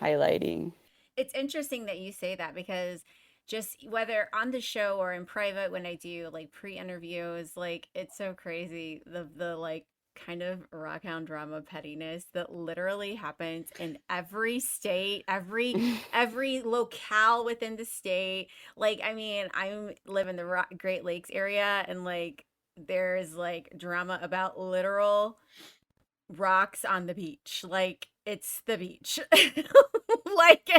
highlighting. it's interesting that you say that because just whether on the show or in private when I do like pre-interviews, like it's so crazy the like kind of rockhound drama pettiness that literally happens in every state, every locale within the state. Like I mean, I live in the Great Lakes area and like there's like drama about literal rocks on the beach. Like it's the beach. Like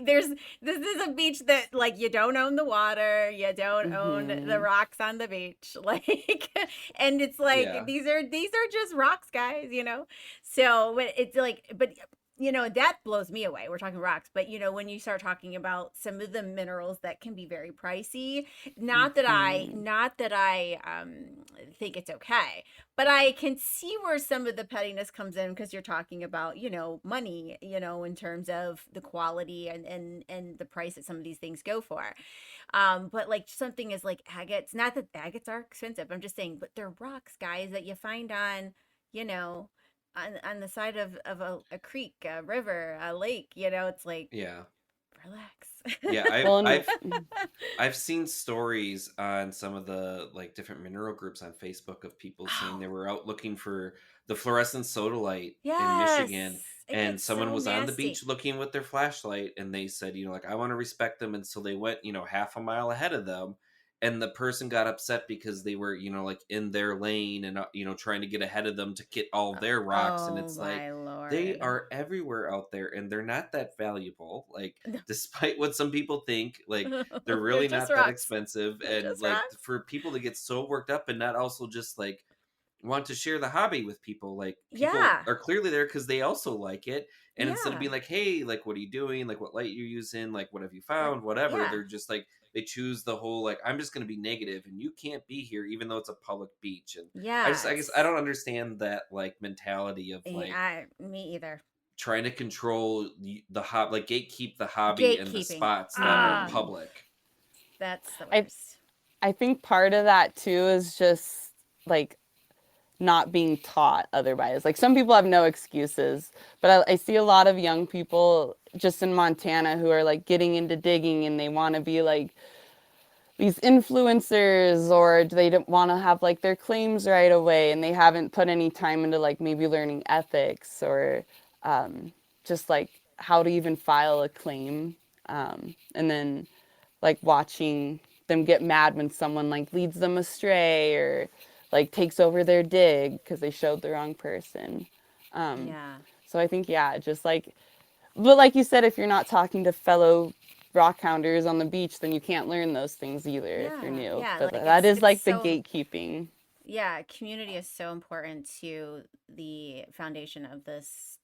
there's this is a beach that like you don't own the water, you don't own the Hmm. rocks on the beach. Like and it's like Yeah. these are just rocks, guys, you know. So but it's like but you know that blows me away. We're talking rocks, but you know when you start talking about some of the minerals that can be very pricey, Hmm. not that I think it's okay, but I can see where some of the pettiness comes in because you're talking about, you know, money, you know, in terms of the quality and the price that some of these things go for. But like something is like agates, not that agates are expensive. I'm just saying, but they're rocks, guys, that you find on, you know, on the side of a creek, a river, a lake, you know, it's like Yeah. relax. Yeah, I've Well, I've I've seen stories on some of the like different mineral groups on Facebook of people saying Oh, they were out looking for the fluorescent sodalite in yes. Michigan, It and gets someone so was on the nasty. beach looking with their flashlight, and they said, like I want to respect them, and so they went, half a mile ahead of them, and the person got upset because they were, like in their lane and trying to get ahead of them to get all their rocks, and Oh it's like my they lord. are everywhere out there and they're not that valuable. Like No. despite what some people think, like they're They're really just not that rocks. expensive. They're And just like rocks. for people to get so worked up and not also just like want to share the hobby with people, like people Yeah. are clearly there because they also like it. And instead of Yeah. being like, hey, like what are you doing, like what light you're using, like what have you What? found, whatever, Yeah. they're just like they choose the whole like I'm just going to be negative and you can't be here even though it's a public beach. And I guess I Yes. don't understand that like mentality of like Me either. trying to control the hob like gatekeep the hobby and the Gatekeeping. spots that are Ah, hmm public. that's the I worst. I think part of that too is just like not being taught otherwise. Like some people have no excuses, but I see a lot of young people just in Montana who are like getting into digging and they want to be like these influencers, or they don't want to have like their claims right away and they haven't put any time into like maybe learning ethics or just like how to even file a claim, and then like watching them get mad when someone like leads them astray or like takes over their dig because they showed the wrong person. Yeah. So I think yeah, just like, but like you said, if you're not talking to fellow rockhounders on the beach, then you can't learn those things either if you're Yeah. new. Yeah. But Like that is it's like the so gatekeeping. yeah, community is so important to the foundation of this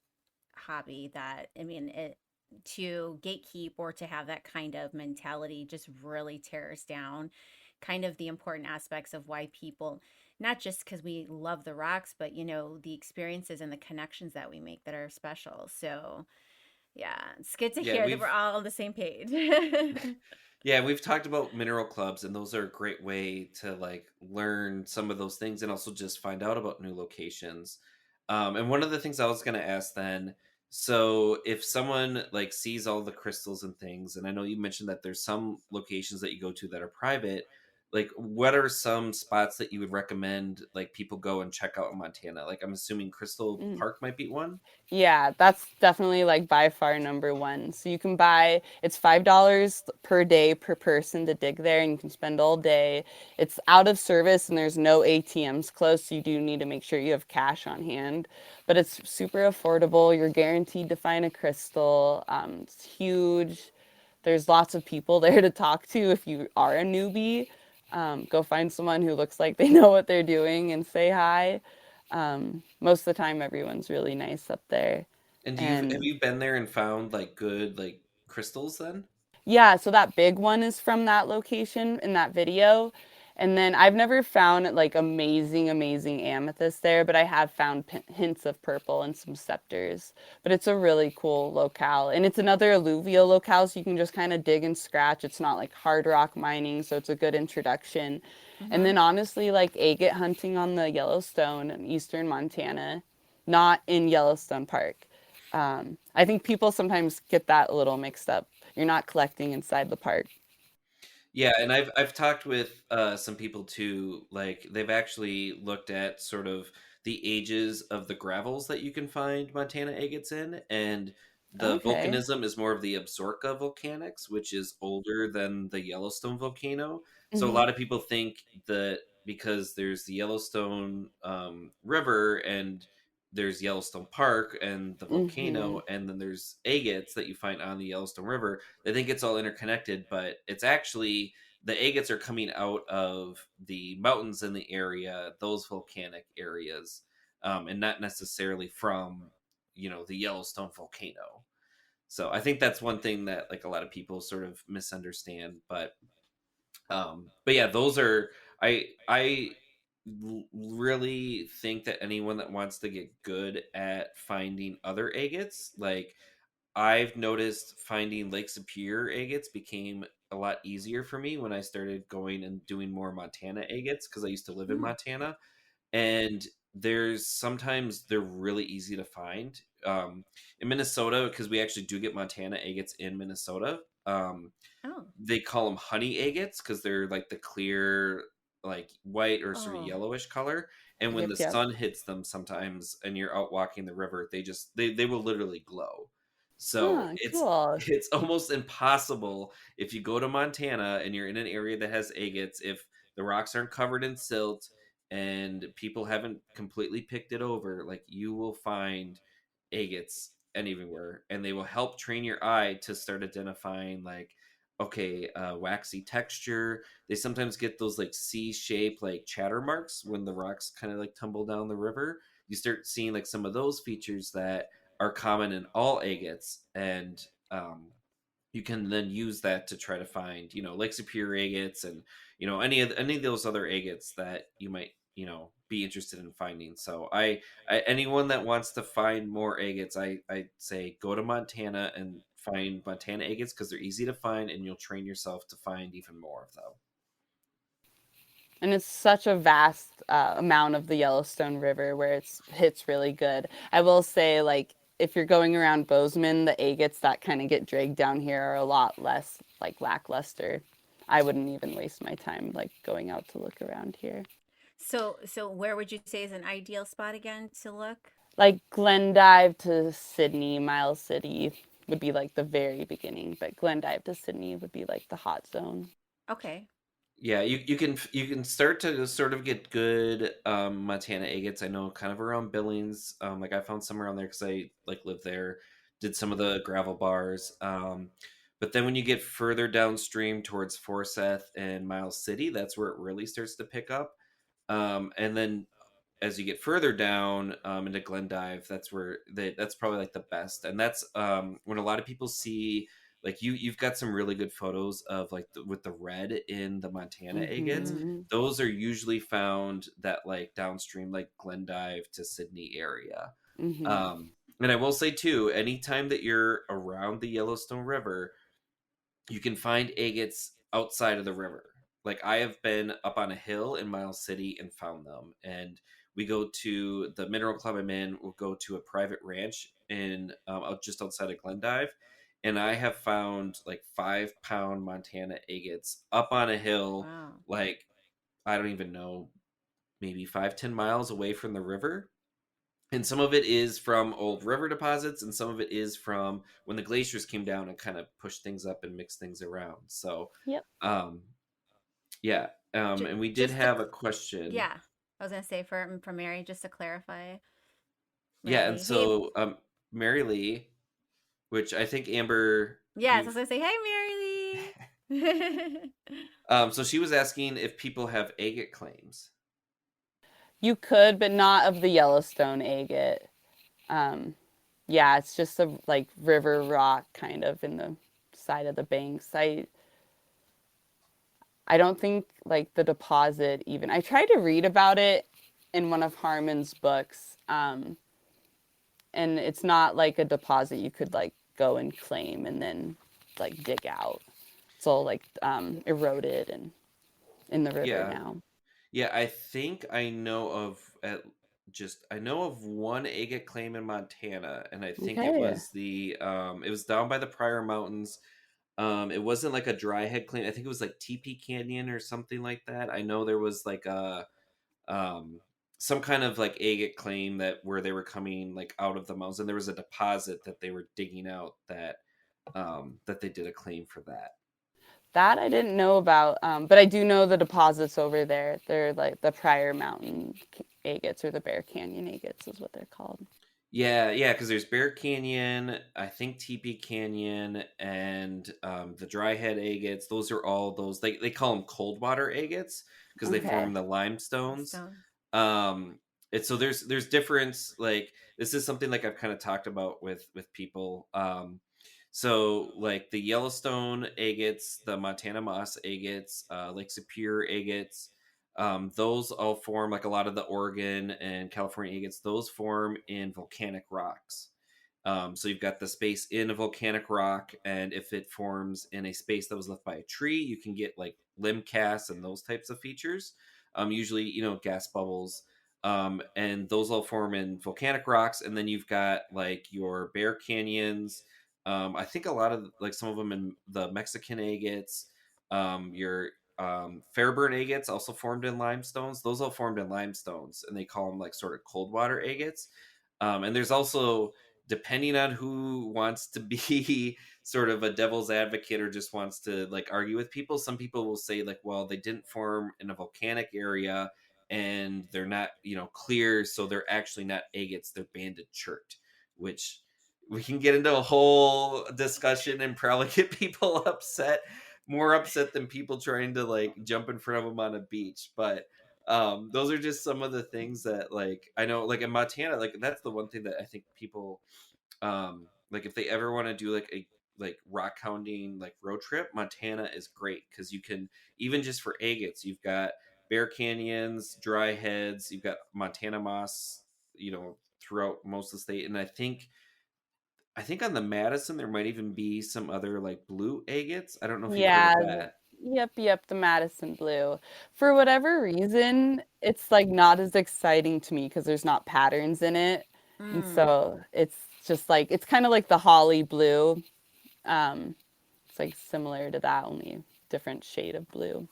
hobby that I mean it to gatekeep or to have that kind of mentality just really tears down kind of the important aspects of why people not just because we love the rocks but you know the experiences and the connections that we make that are special. So Yeah, it's good to Yeah, hear that we're all on the same page. we've talked about mineral clubs, and those are a great way to like learn some of those things and also just find out about new locations. And one of the things I was going to ask then, so if someone like sees all the crystals and things, and I know you mentioned that there's some locations that you go to that are private, like what are some spots that you would recommend like people go and check out in Montana? Like I'm assuming Crystal Mm. Park might be one. Yeah, that's definitely like by far number one. So you can buy, it's $5 per day per person to dig there, and you can spend all day. It's out of service and there's no ATMs close, so you do need to make sure you have cash on hand. But it's super affordable. You're guaranteed to find a crystal. It's huge. There's lots of people there to talk to if you are a newbie. Go find someone who looks like they know what they're doing and say hi. Most of the time, everyone's really nice up there. And have And you been there and found like good like crystals then? yeah, so that big one is from that location in that video. And then I've never found like amazing, amazing amethyst there, but I have found hints of purple and some scepters. But it's a really cool locale. And it's another alluvial locale, so you can just kind of dig and scratch. It's not like hard rock mining, so it's a good introduction. And Hmm. then honestly, like agate hunting on the Yellowstone in eastern Montana, not in Yellowstone Park. I think people sometimes get that a little mixed up. You're not collecting inside the park. Yeah, and I've talked with some people too. Like they've actually looked at sort of the ages of the gravels that you can find Montana agates in, and the Okay. volcanism is more of the Absaroka volcanics, which is older than the Yellowstone volcano. So a Mhm. lot of people think that because there's the Yellowstone River and there's Yellowstone Park and the volcano, Mhm. and then there's agates that you find on the Yellowstone River. They think it's all interconnected, but it's actually the agates are coming out of the mountains in the area, those volcanic areas, and not necessarily from the Yellowstone volcano. So I think that's one thing that like a lot of people sort of misunderstand. But yeah, those are I really think that anyone that wants to get good at finding other agates, like I've noticed finding Lake Superior agates became a lot easier for me when I started going and doing more Montana agates because I used to live in Mm. Montana. And there's sometimes they're really easy to find. In Minnesota, because we actually do get Montana agates in Minnesota. Oh, They call them honey agates because they're like the clear, like white or sort of oh, yellowish color. And when Yep, the yep. sun hits them sometimes and you're out walking the river, they will literally glow. So Oh, it's cool. it's almost impossible if you go to Montana and you're in an area that has agates, if the rocks aren't covered in silt and people haven't completely picked it over, like you will find agates anywhere, and they will help train your eye to start identifying like okay, waxy texture. They sometimes get those like C-shaped like chatter marks when the rocks kind of like tumble down the river. You start seeing like some of those features that are common in all agates, and you can then use that to try to find Lake Superior agates, and any of those other agates that you might be interested in finding. So anyone that wants to find more agates, I say go to Montana and find Montana agates because they're easy to find, and you'll train yourself to find even more of them. And it's such a vast amount of the Yellowstone River where it's hits really good. I will say, like, if you're going around Bozeman, the agates that kind of get dragged down here are a lot less like lackluster. I wouldn't even waste my time like going out to look around here. so where would you say is an ideal spot again to look? Like Glendive to Sydney, Miles City would be like the very beginning, but Glendive to Sydney would be like the hot zone. Okay. Yeah, you can start to sort of get good Montana agates. I know kind of around Billings. Like I found some around there because I like lived there, did some of the gravel bars. But then when you get further downstream towards Forsyth and Miles City, that's where it really starts to pick up. And then as you get further down into Glendive, that's probably like the best, and that's when a lot of people see like you've got some really good photos of like with the red in the Montana agates. Mm. Mm-hmm. Those are usually found that like downstream, like Glendive to Sydney area. Mm-hmm. Um, And I will say too, anytime that you're around the Yellowstone River, you can find agates outside of the river. Like I have been up on a hill in Miles City and found them. And we go to the Mineral Club I'm in. We'll go to a private ranch in just outside of Glendive, and I have found like 5 pound Montana agates up on a hill, Wow. like I don't even know, maybe 5-10 miles away from the river. And some of it is from old river deposits, and some of it is from when the glaciers came down and kind of pushed things up and mixed things around. So, Yep. um, yeah. And we did Just to, have a question. yeah, I was gonna say for Mary, just to clarify, Mary Yeah, and Lee. Hey, so Mary Lee, which I think Amber, yes, I was you've gonna say, hey, Mary Lee. so she was asking if people have agate claims. You could, but not of the Yellowstone agate. Um, yeah, it's just a like river rock kind of in the side of the banks. I don't think like the deposit even. I tried to read about it in one of Harmon's books, and it's not like a deposit you could like go and claim and then like dig out. It's all like eroded and in the river Yeah, now. yeah. I think I know of I know of one agate claim in Montana, and I think Okay. it was down by the Pryor Mountains. It wasn't like a dry head claim. I think it was like TP Canyon or something like that. I know there was like a um some kind of like agate claim that where they were coming like out of the mountains, and there was a deposit that they were digging out that they did a claim for that. That I didn't know about, but I do know the deposits over there. They're like the Pryor Mountain agates or the Bear Canyon agates is what they're called. Yeah, yeah, because there's Bear Canyon, I think TP Canyon, and the Dry Head agates. Those are all those they call them cold water agates because they form Okay. in the limestones. Limestone. Um, and so there's difference. Like this is something like I've kind of talked about with people. So like the Yellowstone agates, the Montana Moss agates, Lake Superior agates. Those all form like a lot of the Oregon and California agates. Those form in volcanic rocks. So you've got the space in a volcanic rock, and if it forms in a space that was left by a tree, you can get like limb casts and those types of features. Usually, gas bubbles, and those all form in volcanic rocks. And then you've got like your Bear Canyons. I think a lot of like some of them in the Mexican agates. Your Fairburn agates also formed in limestones. Those all formed in limestones, and they call them like sort of cold water agates. And there's also, depending on who wants to be sort of a devil's advocate or just wants to like argue with people, some people will say like, well, they didn't form in a volcanic area and they're not, clear, so they're actually not agates, they're banded chert, which we can get into a whole discussion and probably get people upset, more upset than people trying to like jump in front of them on a beach. But those are just some of the things that like I know like in Montana, like that's the one thing that I think people like if they ever want to do like a like rock hounding like road trip, Montana is great because you can, even just for agates, you've got Bear Canyons, Dry Heads, you've got Montana Moss, throughout most of the state. And I think on the Madison there might even be some other like blue agates. I don't know if you've heard Yeah. of that. Yep, the Madison Blue. For whatever reason, it's like not as exciting to me because there's not patterns in it. And Mm. so it's just like it's kind of like the Holly Blue. Um, it's like similar to that, only different shade of blue.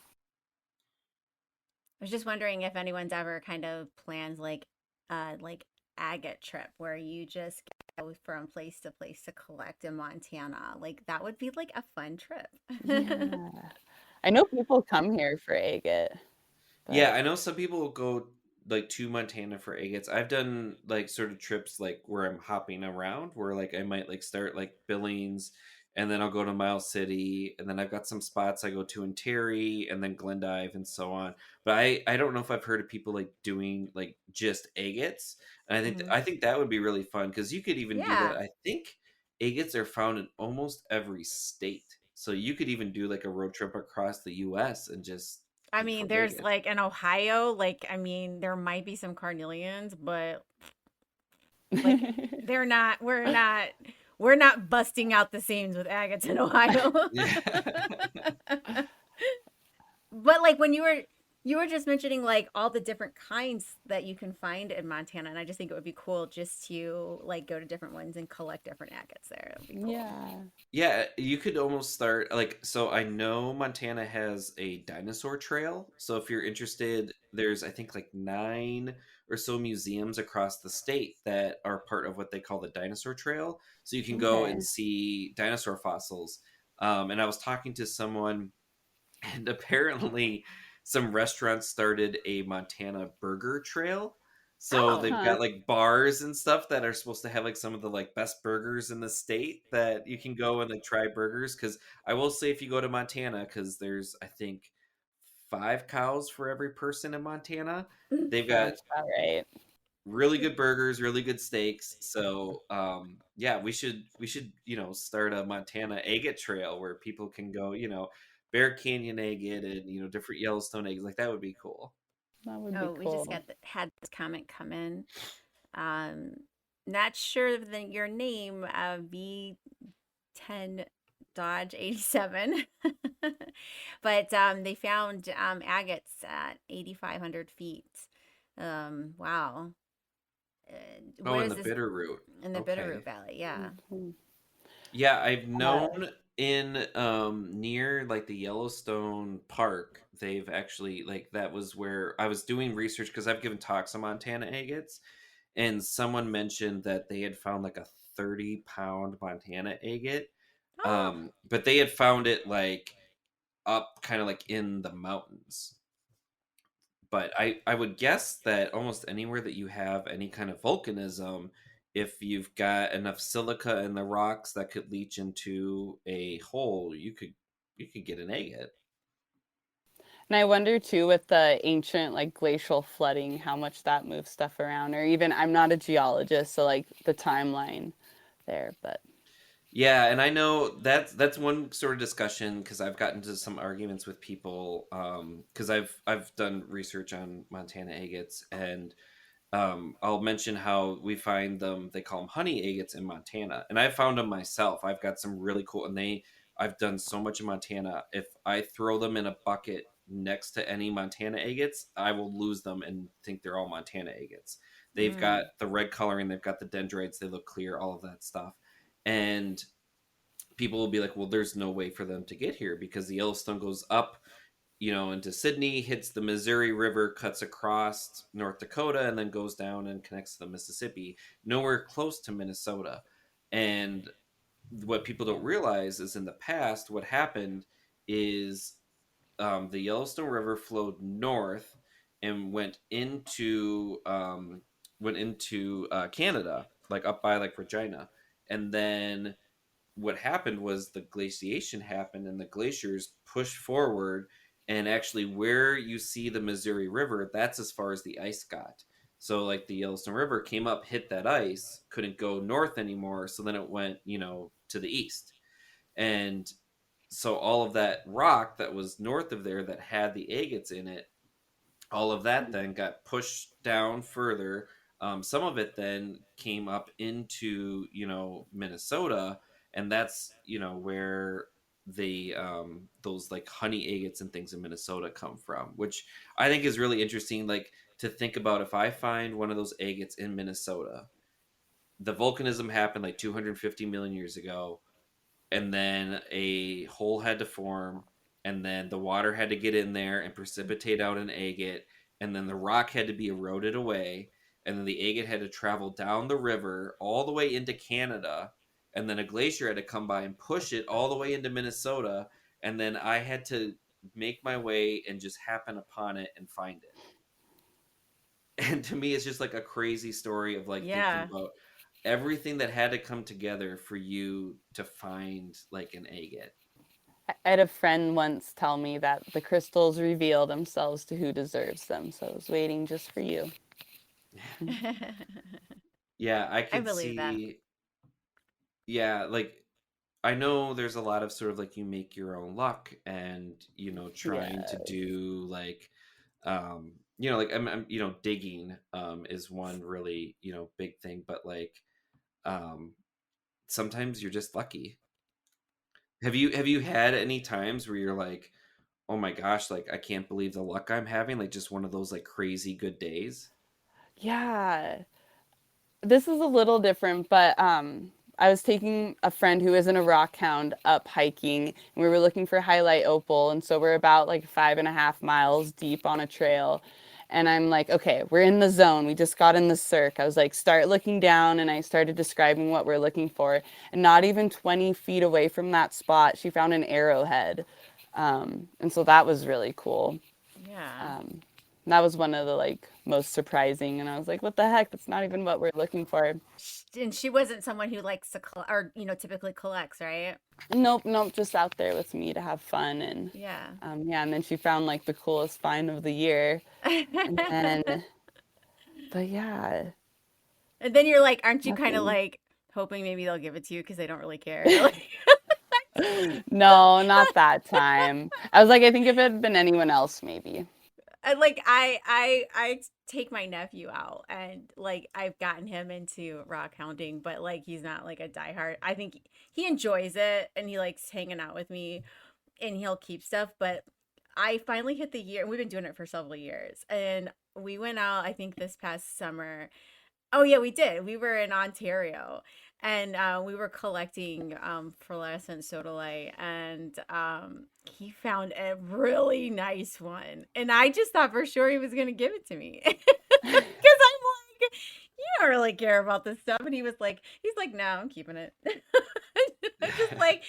I was just wondering if anyone's ever kind of plans like agate trip where you just go from place to place to collect in Montana. Like that would be like a fun trip. Yeah. I know people come here for agate, Yeah, but I know some people will go like to Montana for agates. I've done like sort of trips like where I'm hopping around, where like I might like start like Billings, and then I'll go to Miles City, and then I've got some spots I go to in Terry, and then Glendive, and so on. But I don't know if I've heard of people like doing like just agates, and Mhm. I think that would be really fun because you could even do that. Yeah. I think agates are found in almost every state, so you could even do like a road trip across the U.S. and just I look mean, for there's agates. like in Ohio, like I mean, there might be some carnelians, but Like we're not busting out the seams with agates in Ohio. Yeah. But like when you were just mentioning like all the different kinds that you can find in Montana, and I just think it would be cool just to like go to different ones and collect different agates there. It would be cool. Yeah. Yeah, you could almost start like, so I know Montana has a dinosaur trail. So if you're interested, there's I think like 9 or so museums across the state that are part of what they call the dinosaur trail. So you can go and Okay. see dinosaur fossils. And I was talking to someone, and apparently some restaurants started a Montana burger trail. So Oh, they've Huh. got like bars and stuff that are supposed to have like some of the like best burgers in the state that you can go and like try burgers. Because I will say, if you go to Montana, because there's I think 5 cows for every person in Montana, they've got Sounds about right. really good burgers, really good steaks. So yeah, we should start a Montana agate trail where people can go, Bear Canyon agate and different Yellowstone eggs. Like that would be cool. That would be oh, we just cool. had this comment come in. Um, Not sure of your name, V10 Dodge 87. But they found agates at 8,500 feet. Wow. Oh, Where in is the this? Bitterroot. In the Okay. Bitterroot Valley, yeah. Mhm. Yeah, I've Uh, known in near like the Yellowstone Park, they've actually like that was where I was doing research because I've given talks on Montana agates, and someone mentioned that they had found like a 30-pound Montana agate. Oh, But they had found it like up kind of like in the mountains. But I would guess that almost anywhere that you have any kind of volcanism, if you've got enough silica in the rocks that could leach into a hole, you could get an agate. and I wonder too with the ancient like glacial flooding, how much that moves stuff around, or even I'm not a geologist, so like the timeline there, but Yeah, and I know that's one sort of discussion because I've gotten into some arguments with people because I've done research on Montana agates, and I'll mention how we find them. They call them honey agates in Montana, and I found them myself. I've got some really cool, and I've done so much in Montana. If I throw them in a bucket next to any Montana agates, I will lose them and think they're all Montana agates. They've got mm. the red coloring, they've got the dendrites, they look clear, all of that stuff, and people will be like, "Well, there's no way for them to get here because the Yellowstone goes up." Into Sydney, hits the Missouri River, cuts across North Dakota, and then goes down and connects to the Mississippi, nowhere close to Minnesota. And what people don't realize is in the past, what happened is the Yellowstone River flowed north and went into Canada, like up by like Regina, and then what happened was the glaciation happened and the glaciers pushed forward, and actually where you see the Missouri River, that's as far as the ice got. So like the Yellowstone River came up, hit that ice, couldn't go north anymore, so then it went to the east. And so all of that rock that was north of there that had the agates in it, all of that then got pushed down further. Some of it then came up into Minnesota, and that's where the those like honey agates and things in Minnesota come from, which I think is really interesting. Like to think about, if I find one of those agates in Minnesota, the volcanism happened like 250 million years ago, and then a hole had to form, and then the water had to get in there and precipitate out an agate, and then the rock had to be eroded away, and then the agate had to travel down the river all the way into Canada, and then a glacier had to come by and push it all the way into Minnesota, and then I had to make my way and just happen upon it and find it. And to me, it's just like a crazy story of like thinking Yeah. about everything that had to come together for you to find like an agate. I had a friend once tell me that the crystals reveal themselves to who deserves them, so I was waiting just for you. Yeah, I I could believe that. see. Yeah, like I know there's a lot of sort of like you make your own luck and trying to Yes. do like like I'm digging is one really, big thing, but like um sometimes you're just lucky. Have you had any times where you're like, "Oh my gosh, like I can't believe the luck I'm having," like just one of those like crazy good days? Yeah. This is a little different, but I was taking a friend who isn't a rockhound up hiking, and we were looking for highlight opal, and so we're about like 5.5 miles deep on a trail. And I'm like, okay, we're in the zone. We just got in the cirque. I was like, start looking down, and I started describing what we're looking for. And not even 20 feet away from that spot, she found an arrowhead. And so that was really cool. Yeah. Um, that was one of the like most surprising, and I was like, "What the heck? That's not even what we're looking for." And she wasn't someone who likes to or typically collects, right? Nope, nope, just out there with me to have fun, and Yeah. yeah, and then she found like the coolest find of the year, and then, but yeah, And then you're like, aren't you kind of nothing. like hoping maybe they'll give it to you because they don't really care? You're like, No, not that time. I was like, I think if it had been anyone else, maybe. like I take my nephew out and like I've gotten him into rock hounding, but like he's not like a diehard. I think he enjoys it and he likes hanging out with me and he'll keep stuff. But I finally hit the year. We've been doing it for several years, and we went out. I think this past summer. Oh yeah, we did. We were in Ontario, and we were collecting fluorescent sodalite, and he found a really nice one, and I just thought for sure he was gonna give it to me because I'm like, you don't really care about this stuff, and he's like, no, I'm keeping it. I'm just like,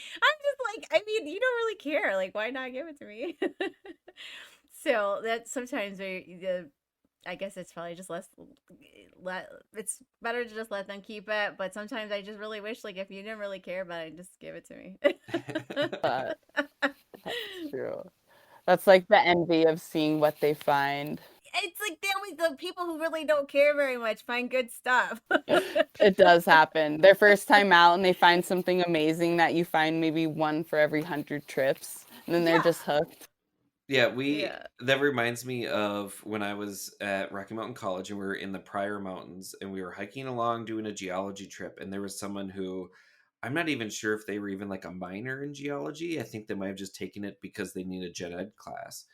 I mean, you don't really care. Like, why not give it to me? So that sometimes I guess it's probably just it's better to just let them keep it, but sometimes I just really wish like if you didn't really care about it, just give it to me. But that's true. That's like the envy of seeing what they find. It's like they always the people who really don't care very much find good stuff. It does happen. Their first time out and they find something amazing that you find maybe one for every 100 trips, and then they're Yeah. just hooked. Yeah, Yeah. that reminds me of when I was at Rocky Mountain College and we were in the Pryor Mountains and we were hiking along doing a geology trip, and there was someone who I'm not even sure if they were even like a minor in geology. I think they might have just taken it because they need a gen ed class.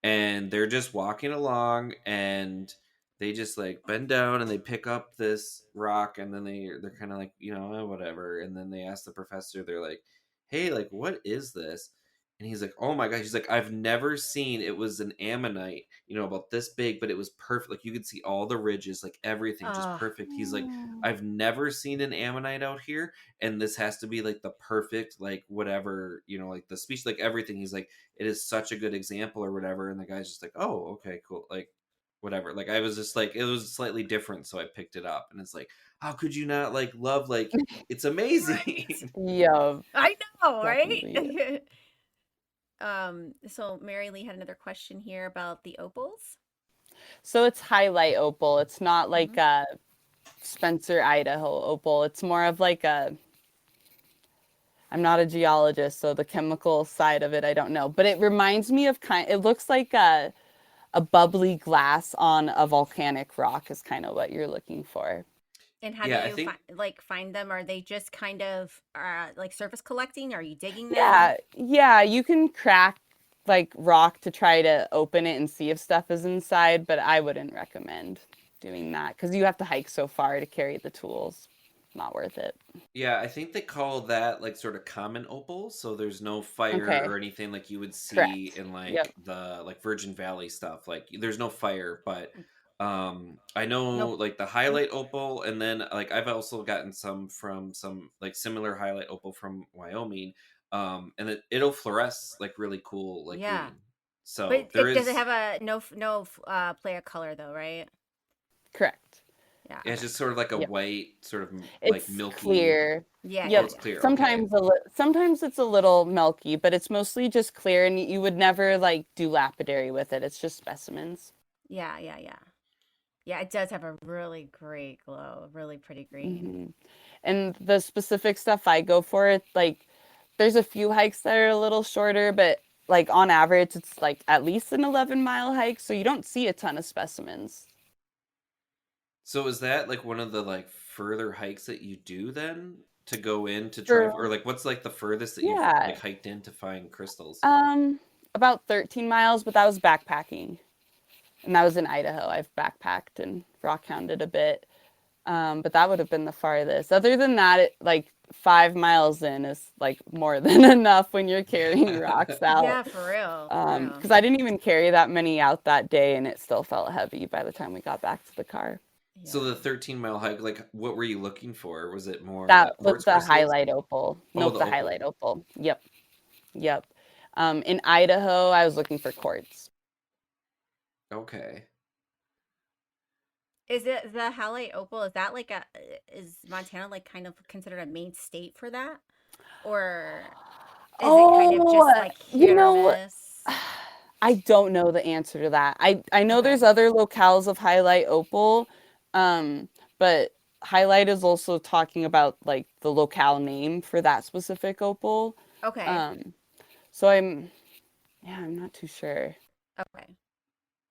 And they're just walking along and they just like bend down and they pick up this rock, and then they're kind of like, whatever. And then they ask the professor, they're like, "Hey, like what is this?" And he's like, "Oh my gosh." He's like, "I've never seen, it was an ammonite, about this big, but it was perfect. Like you could see all the ridges, like everything just Oh, perfect." He's like, Oh. "I've never seen an ammonite out here. And this has to be like the perfect, like whatever, like the speech, like everything." He's like, "It is such a good example," or whatever. And the guy's just like, "Oh, okay, cool." Like, whatever. Like I was just like, it was slightly different. So I picked it up, and it's like, how could you not like love, like, it's right. amazing. Yeah, I know, definitely. right? So Mary Lee had another question here about the opals. So it's highlight opal. It's not like Hmm. a Spencer, Idaho opal. It's more of like a, I'm not a geologist, so the chemical side of it, I don't know. But it reminds me of it looks like a bubbly glass on a volcanic rock is kind of what you're looking for. And how do Yeah, I you think find them? Are they just kind of like surface collecting? Are you digging them? Yeah, yeah, you can crack like rock to try to open it and see if stuff is inside, but I wouldn't recommend doing that because you have to hike so far to carry the tools. Not worth it. Yeah, I think they call that like sort of common opal. So there's no fire Okay, or anything like you would see correct. in like Yep. the like Virgin Valley stuff. Like there's no fire, but I know Nope. like the highlight opal, and then like I've also gotten some from some like similar highlight opal from Wyoming. And it'll fluoresce like really cool like Yeah. green. So But there it doesn't is, have a no play of color though, right? Correct. Yeah. yeah, it's Okay. just sort of like a Yep. white sort of like It's milky. clear. Yeah. Oh, Yeah. Yep. it's Yeah. clear. Okay. Sometimes it's a little milky, but it's mostly just clear, and you would never like do lapidary with it. It's just specimens. Yeah. Yeah. Yeah. Yeah. It does have a really great glow. Really pretty green. hmm And the specific stuff I go for, it's like there's a few hikes that are a little shorter, but like on average, it's like at least an 11-mile hike, so you don't see a ton of specimens. So is that like one of the like further hikes that you do then to go in to try, For or like what's like the furthest that you've yeah, like hiked in to find crystals? about 13 miles, but that was backpacking, and that was in Idaho. I've backpacked and rockhounded a bit, but that would have been the farthest. Other than that, like 5 miles in is like more than enough when you're carrying rocks out. Yeah, for real, for real. Because I didn't even carry that many out that day, and it still felt heavy by the time we got back to the car. So Yeah. the 13-mile hike, like what were you looking for? Was it more That like was quartz the crystals? highlight opal. Oh, Nope, the the opal. highlight opal. Yep, yep. In Idaho, I was looking for quartz. Okay. Is it the halite opal? Is that like is Montana like kind of considered a main state for that? Or is it kind of Oh, just like you hit or know, miss? I don't know the answer to that. I know Okay. there's other locales of highlight opal, um, but highlight is also talking about like the locale name for that specific opal. Okay. Um, so I'm not too sure. Okay.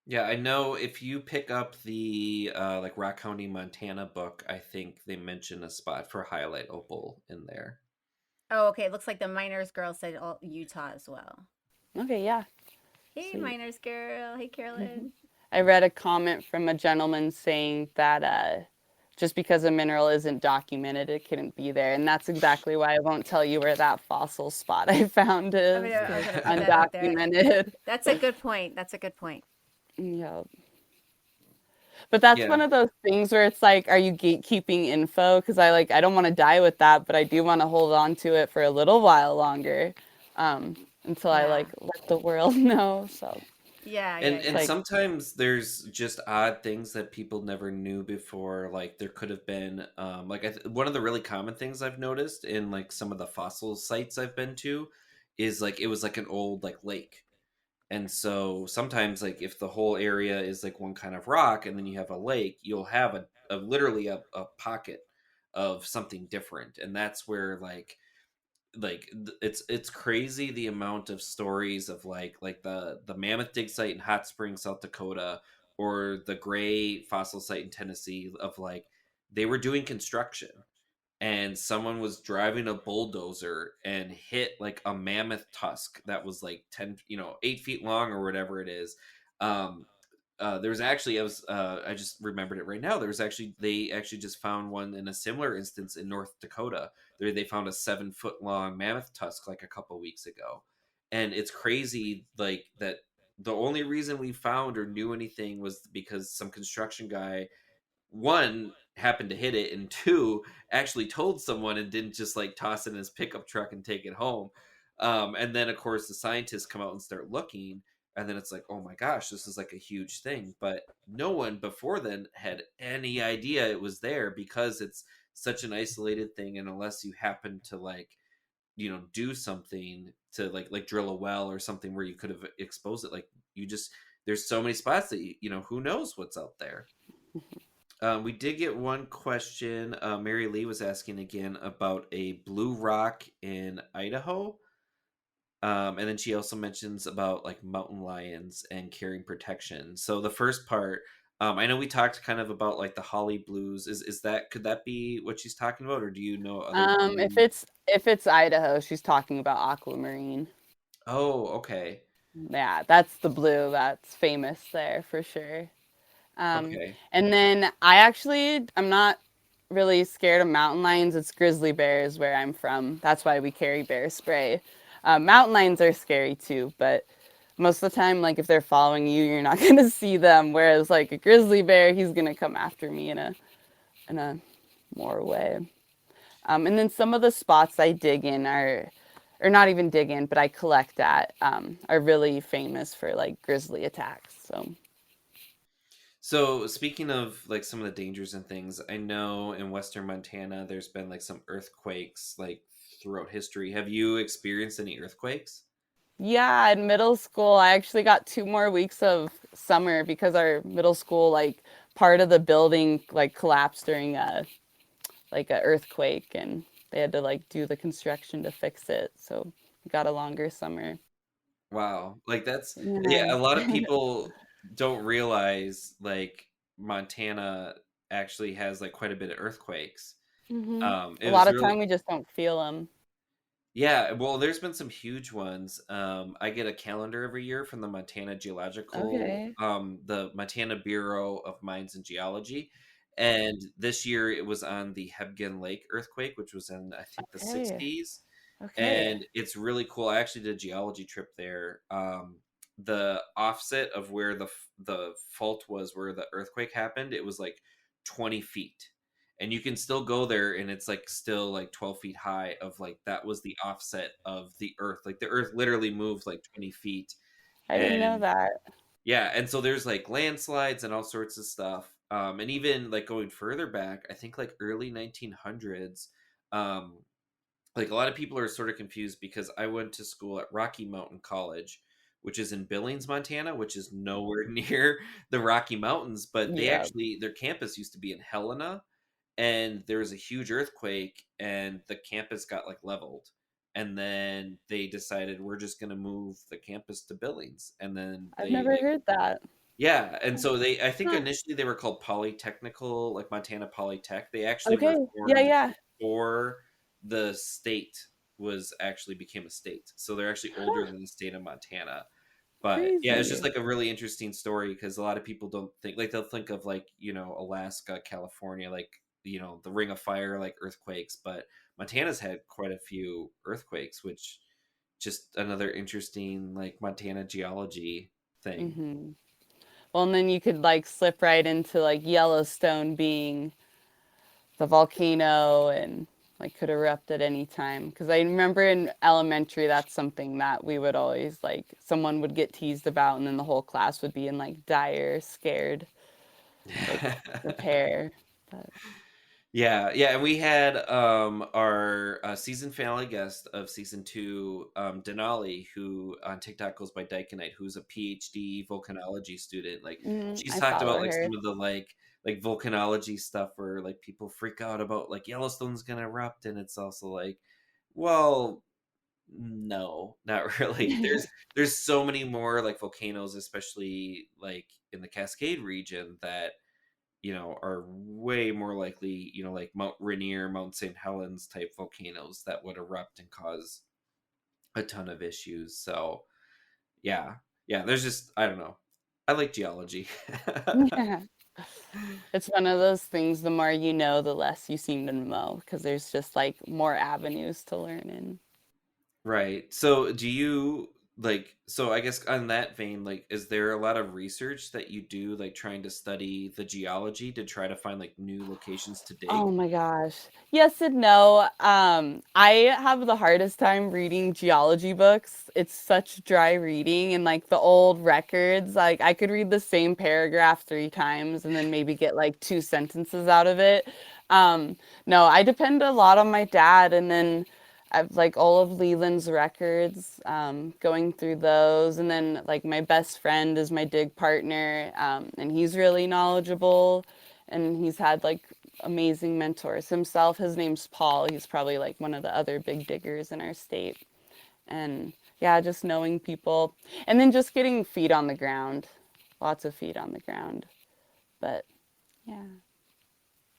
Yeah, I know if you pick up the like Rockhounding Montana book, I think they mention a spot for highlight opal in there. Oh, okay. It looks like the miners girl said Utah as well. Okay, yeah, Hey, sweet. miners girl. Hey, Carolyn. I read a comment from a gentleman saying that just because a mineral isn't documented, it couldn't be there. And that's exactly why I won't tell you where that fossil spot I found is, I because was it's gonna put that out there. undocumented. That's a good point. That's a good point. Yeah. But that's Yeah. one of those things where it's like, are you gatekeeping info? Because I don't want to die with that, but I do want to hold on to it for a little while longer, until I Yeah. like let the world know. So Yeah. And Yeah. it's and Yeah. like, sometimes there's just odd things that people never knew before. Like there could have been like one of the really common things I've noticed in like some of the fossil sites I've been to is like it was like an old like lake. And so sometimes like if the whole area is like one kind of rock and then you have a lake, you'll have a literally a pocket of something different. And that's where it's crazy the amount of stories of like the Mammoth dig site in Hot Springs, South Dakota, or the Gray fossil site in Tennessee of like they were doing construction and someone was driving a bulldozer and hit like a mammoth tusk that was like 10, 8 feet long or whatever it is. um there was actually I just remembered it right now. They actually just found one in a similar instance in North Dakota. They found a 7 foot long mammoth tusk like a couple weeks ago. And it's crazy like that the only reason we found or knew anything was because some construction guy, one, happened to hit it, and two, actually told someone and didn't just like toss it in his pickup truck and take it home. And then of course the scientists come out and start looking, and then it's like, oh my gosh, this is like a huge thing. But no one before then had any idea it was there because it's such an isolated thing. And unless you happen to like do something to like drill a well or something where you could have exposed it, like you just there's so many spots that who knows what's out there. We did get one question. Mary Lee was asking again about a blue rock in Idaho. And then she also mentions about like mountain lions and carrying protection. So the first part, I know we talked kind of about like the holly blues. Is that, could that be what she's talking about, or do you know other if blue? it's Idaho, she's talking about aquamarine. Oh, okay, Yeah, that's the blue that's famous there for sure. Um, okay. and then I'm not really scared of mountain lions. It's grizzly bears where I'm from. That's why we carry bear spray. Mountain lions are scary too, but most of the time, like if they're following you, you're not gonna see them. Whereas like a grizzly bear, he's gonna come after me in a more way. And then some of the spots I dig in or not even dig in, but I collect at, are really famous for like grizzly attacks. So So speaking of like some of the dangers and things, I know in Western Montana there's been like some earthquakes like throughout history. Have you experienced any earthquakes? yeah, in middle school, I actually got 2 more weeks of summer because our middle school, like part of the building, like collapsed during a earthquake, and they had to like do the construction to fix it. So we got a longer summer. Wow. Like that's yeah, Yeah. a lot of people don't realize like Montana actually has like quite a bit of earthquakes. A It lot was of really time we just don't feel them. yeah, well, there's been some huge ones. I get a calendar every year from Okay. the Montana Bureau of Mines and Geology, and this year it was on the Hebgen Lake earthquake, which was in I think the Okay. 60s, Okay. and it's really cool. I actually did a geology trip there. The offset of where the fault was, where the earthquake happened, it was like 20 feet, and you can still go there and it's like still like 12 feet high of like that was the offset of the earth, like the earth literally moved like 20 feet. I didn't know And that. yeah, and so there's like landslides and all sorts of stuff, and even like going further back, I think like early 1900s, um like a lot of people are sort of confused because I went to school at Rocky Mountain College, which is in Billings, Montana, which is nowhere near the Rocky Mountains, but they Yeah. actually their campus used to be in Helena, and there was a huge earthquake and the campus got like leveled, and then they decided we're just going to move the campus to Billings, and then I've they never like heard that. yeah, and so they I think Huh. initially they were called Polytechnical, like Montana Polytech. They actually were Okay. Yeah, formed yeah. before the state was actually became a state, so they're actually older Huh. than the state of Montana. But yeah, it's just Crazy. like a really interesting story because a lot of people don't think like they'll think of like Alaska, California, like the Ring of Fire, like earthquakes. But Montana's had quite a few earthquakes, which just another interesting like Montana geology thing. hmm Well, and then you could like slip right into like Yellowstone being the volcano and like could erupt at any time. Because I remember in elementary, that's something that we would always like, someone would get teased about, and then the whole class would be in like dire, scared, like repair. But Yeah, yeah, and we had our season finale guest of season two, Denali, who on TikTok goes by Dykenite, who's a PhD volcanology student. Like she's I talked follow about like her. some of the like volcanology stuff where like people freak out about like Yellowstone's gonna erupt, and it's also like, well, no, not really. There's so many more like volcanoes, especially like in the Cascade region that are way more likely, like Mount Rainier, Mount St. Helens type volcanoes that would erupt and cause a ton of issues. So, yeah. Yeah, there's just, I don't know. I like geology. Yeah. It's one of those things, the more you know, the less you seem to know, because there's just like more avenues to learn in. Right. So, do you so I guess on that vein, like, is there a lot of research that you do, like trying to study the geology to try to find like new locations to dig? Oh my gosh. Yes and no. I have the hardest time reading geology books. It's such dry reading, and like the old records, like I could read the same paragraph 3 times and then maybe get like 2 sentences out of it. Um, no, I depend a lot on my dad, and then I've like all of Leland's records, going through those, and then like my best friend is my dig partner, and he's really knowledgeable, and he's had like amazing mentors himself. His name's Paul. He's probably like one of the other big diggers in our state. And yeah, just knowing people, and then just getting feet on the ground. Lots of feet on the ground. But yeah,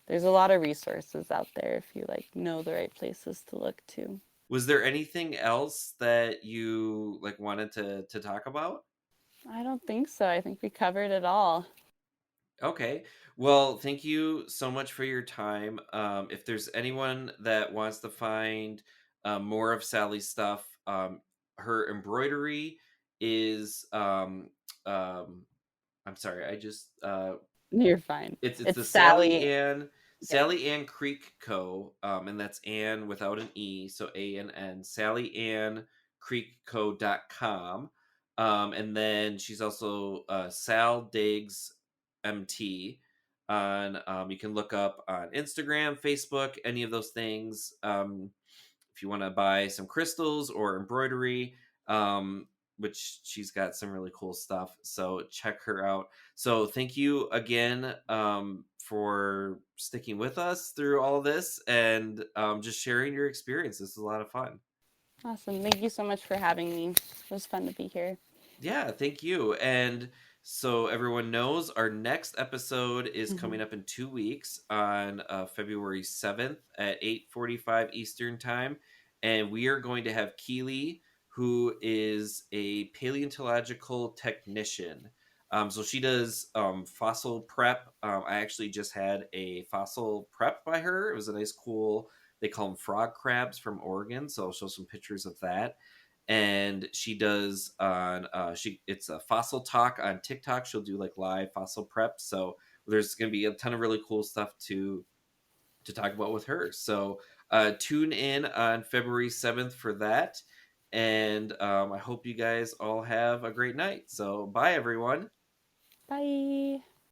there's a lot of resources out there if you like know the right places to look to. Was there anything else that you like wanted to talk about? I don't think so. I think we covered it all. Okay. Well, thank you so much for your time. If there's anyone that wants to find more of Sally's stuff, her embroidery is um, I'm sorry, I just You're fine. it's It's the Sally. Yep. Sally Ann Creek Co. And that's Ann without an E, so ANN, SallyAnnCreekCo.com. And then she's also Sal Diggs MT on you can look up on Instagram, Facebook, any of those things. If you want to buy some crystals or embroidery, um, which she's got some really cool stuff. So check her out. So thank you again for sticking with us through all this and just sharing your experience. This was a lot of fun. Awesome. Thank you so much for having me. It was fun to be here. Yeah, thank you. And so everyone knows, our next episode is coming up in 2 weeks on February 7th at 8:45 Eastern Time. And we are going to have Keely, who is a paleontological technician. So she does fossil prep. I actually just had a fossil prep by her. It was a nice, cool, they call them frog crabs from Oregon. So I'll show some pictures of that. And she does on it's a fossil talk on TikTok. She'll do like live fossil prep. So there's going to be a ton of really cool stuff to talk about with her. So tune in on February 7th for that. And I hope you guys all have a great night. So bye, everyone. Bye.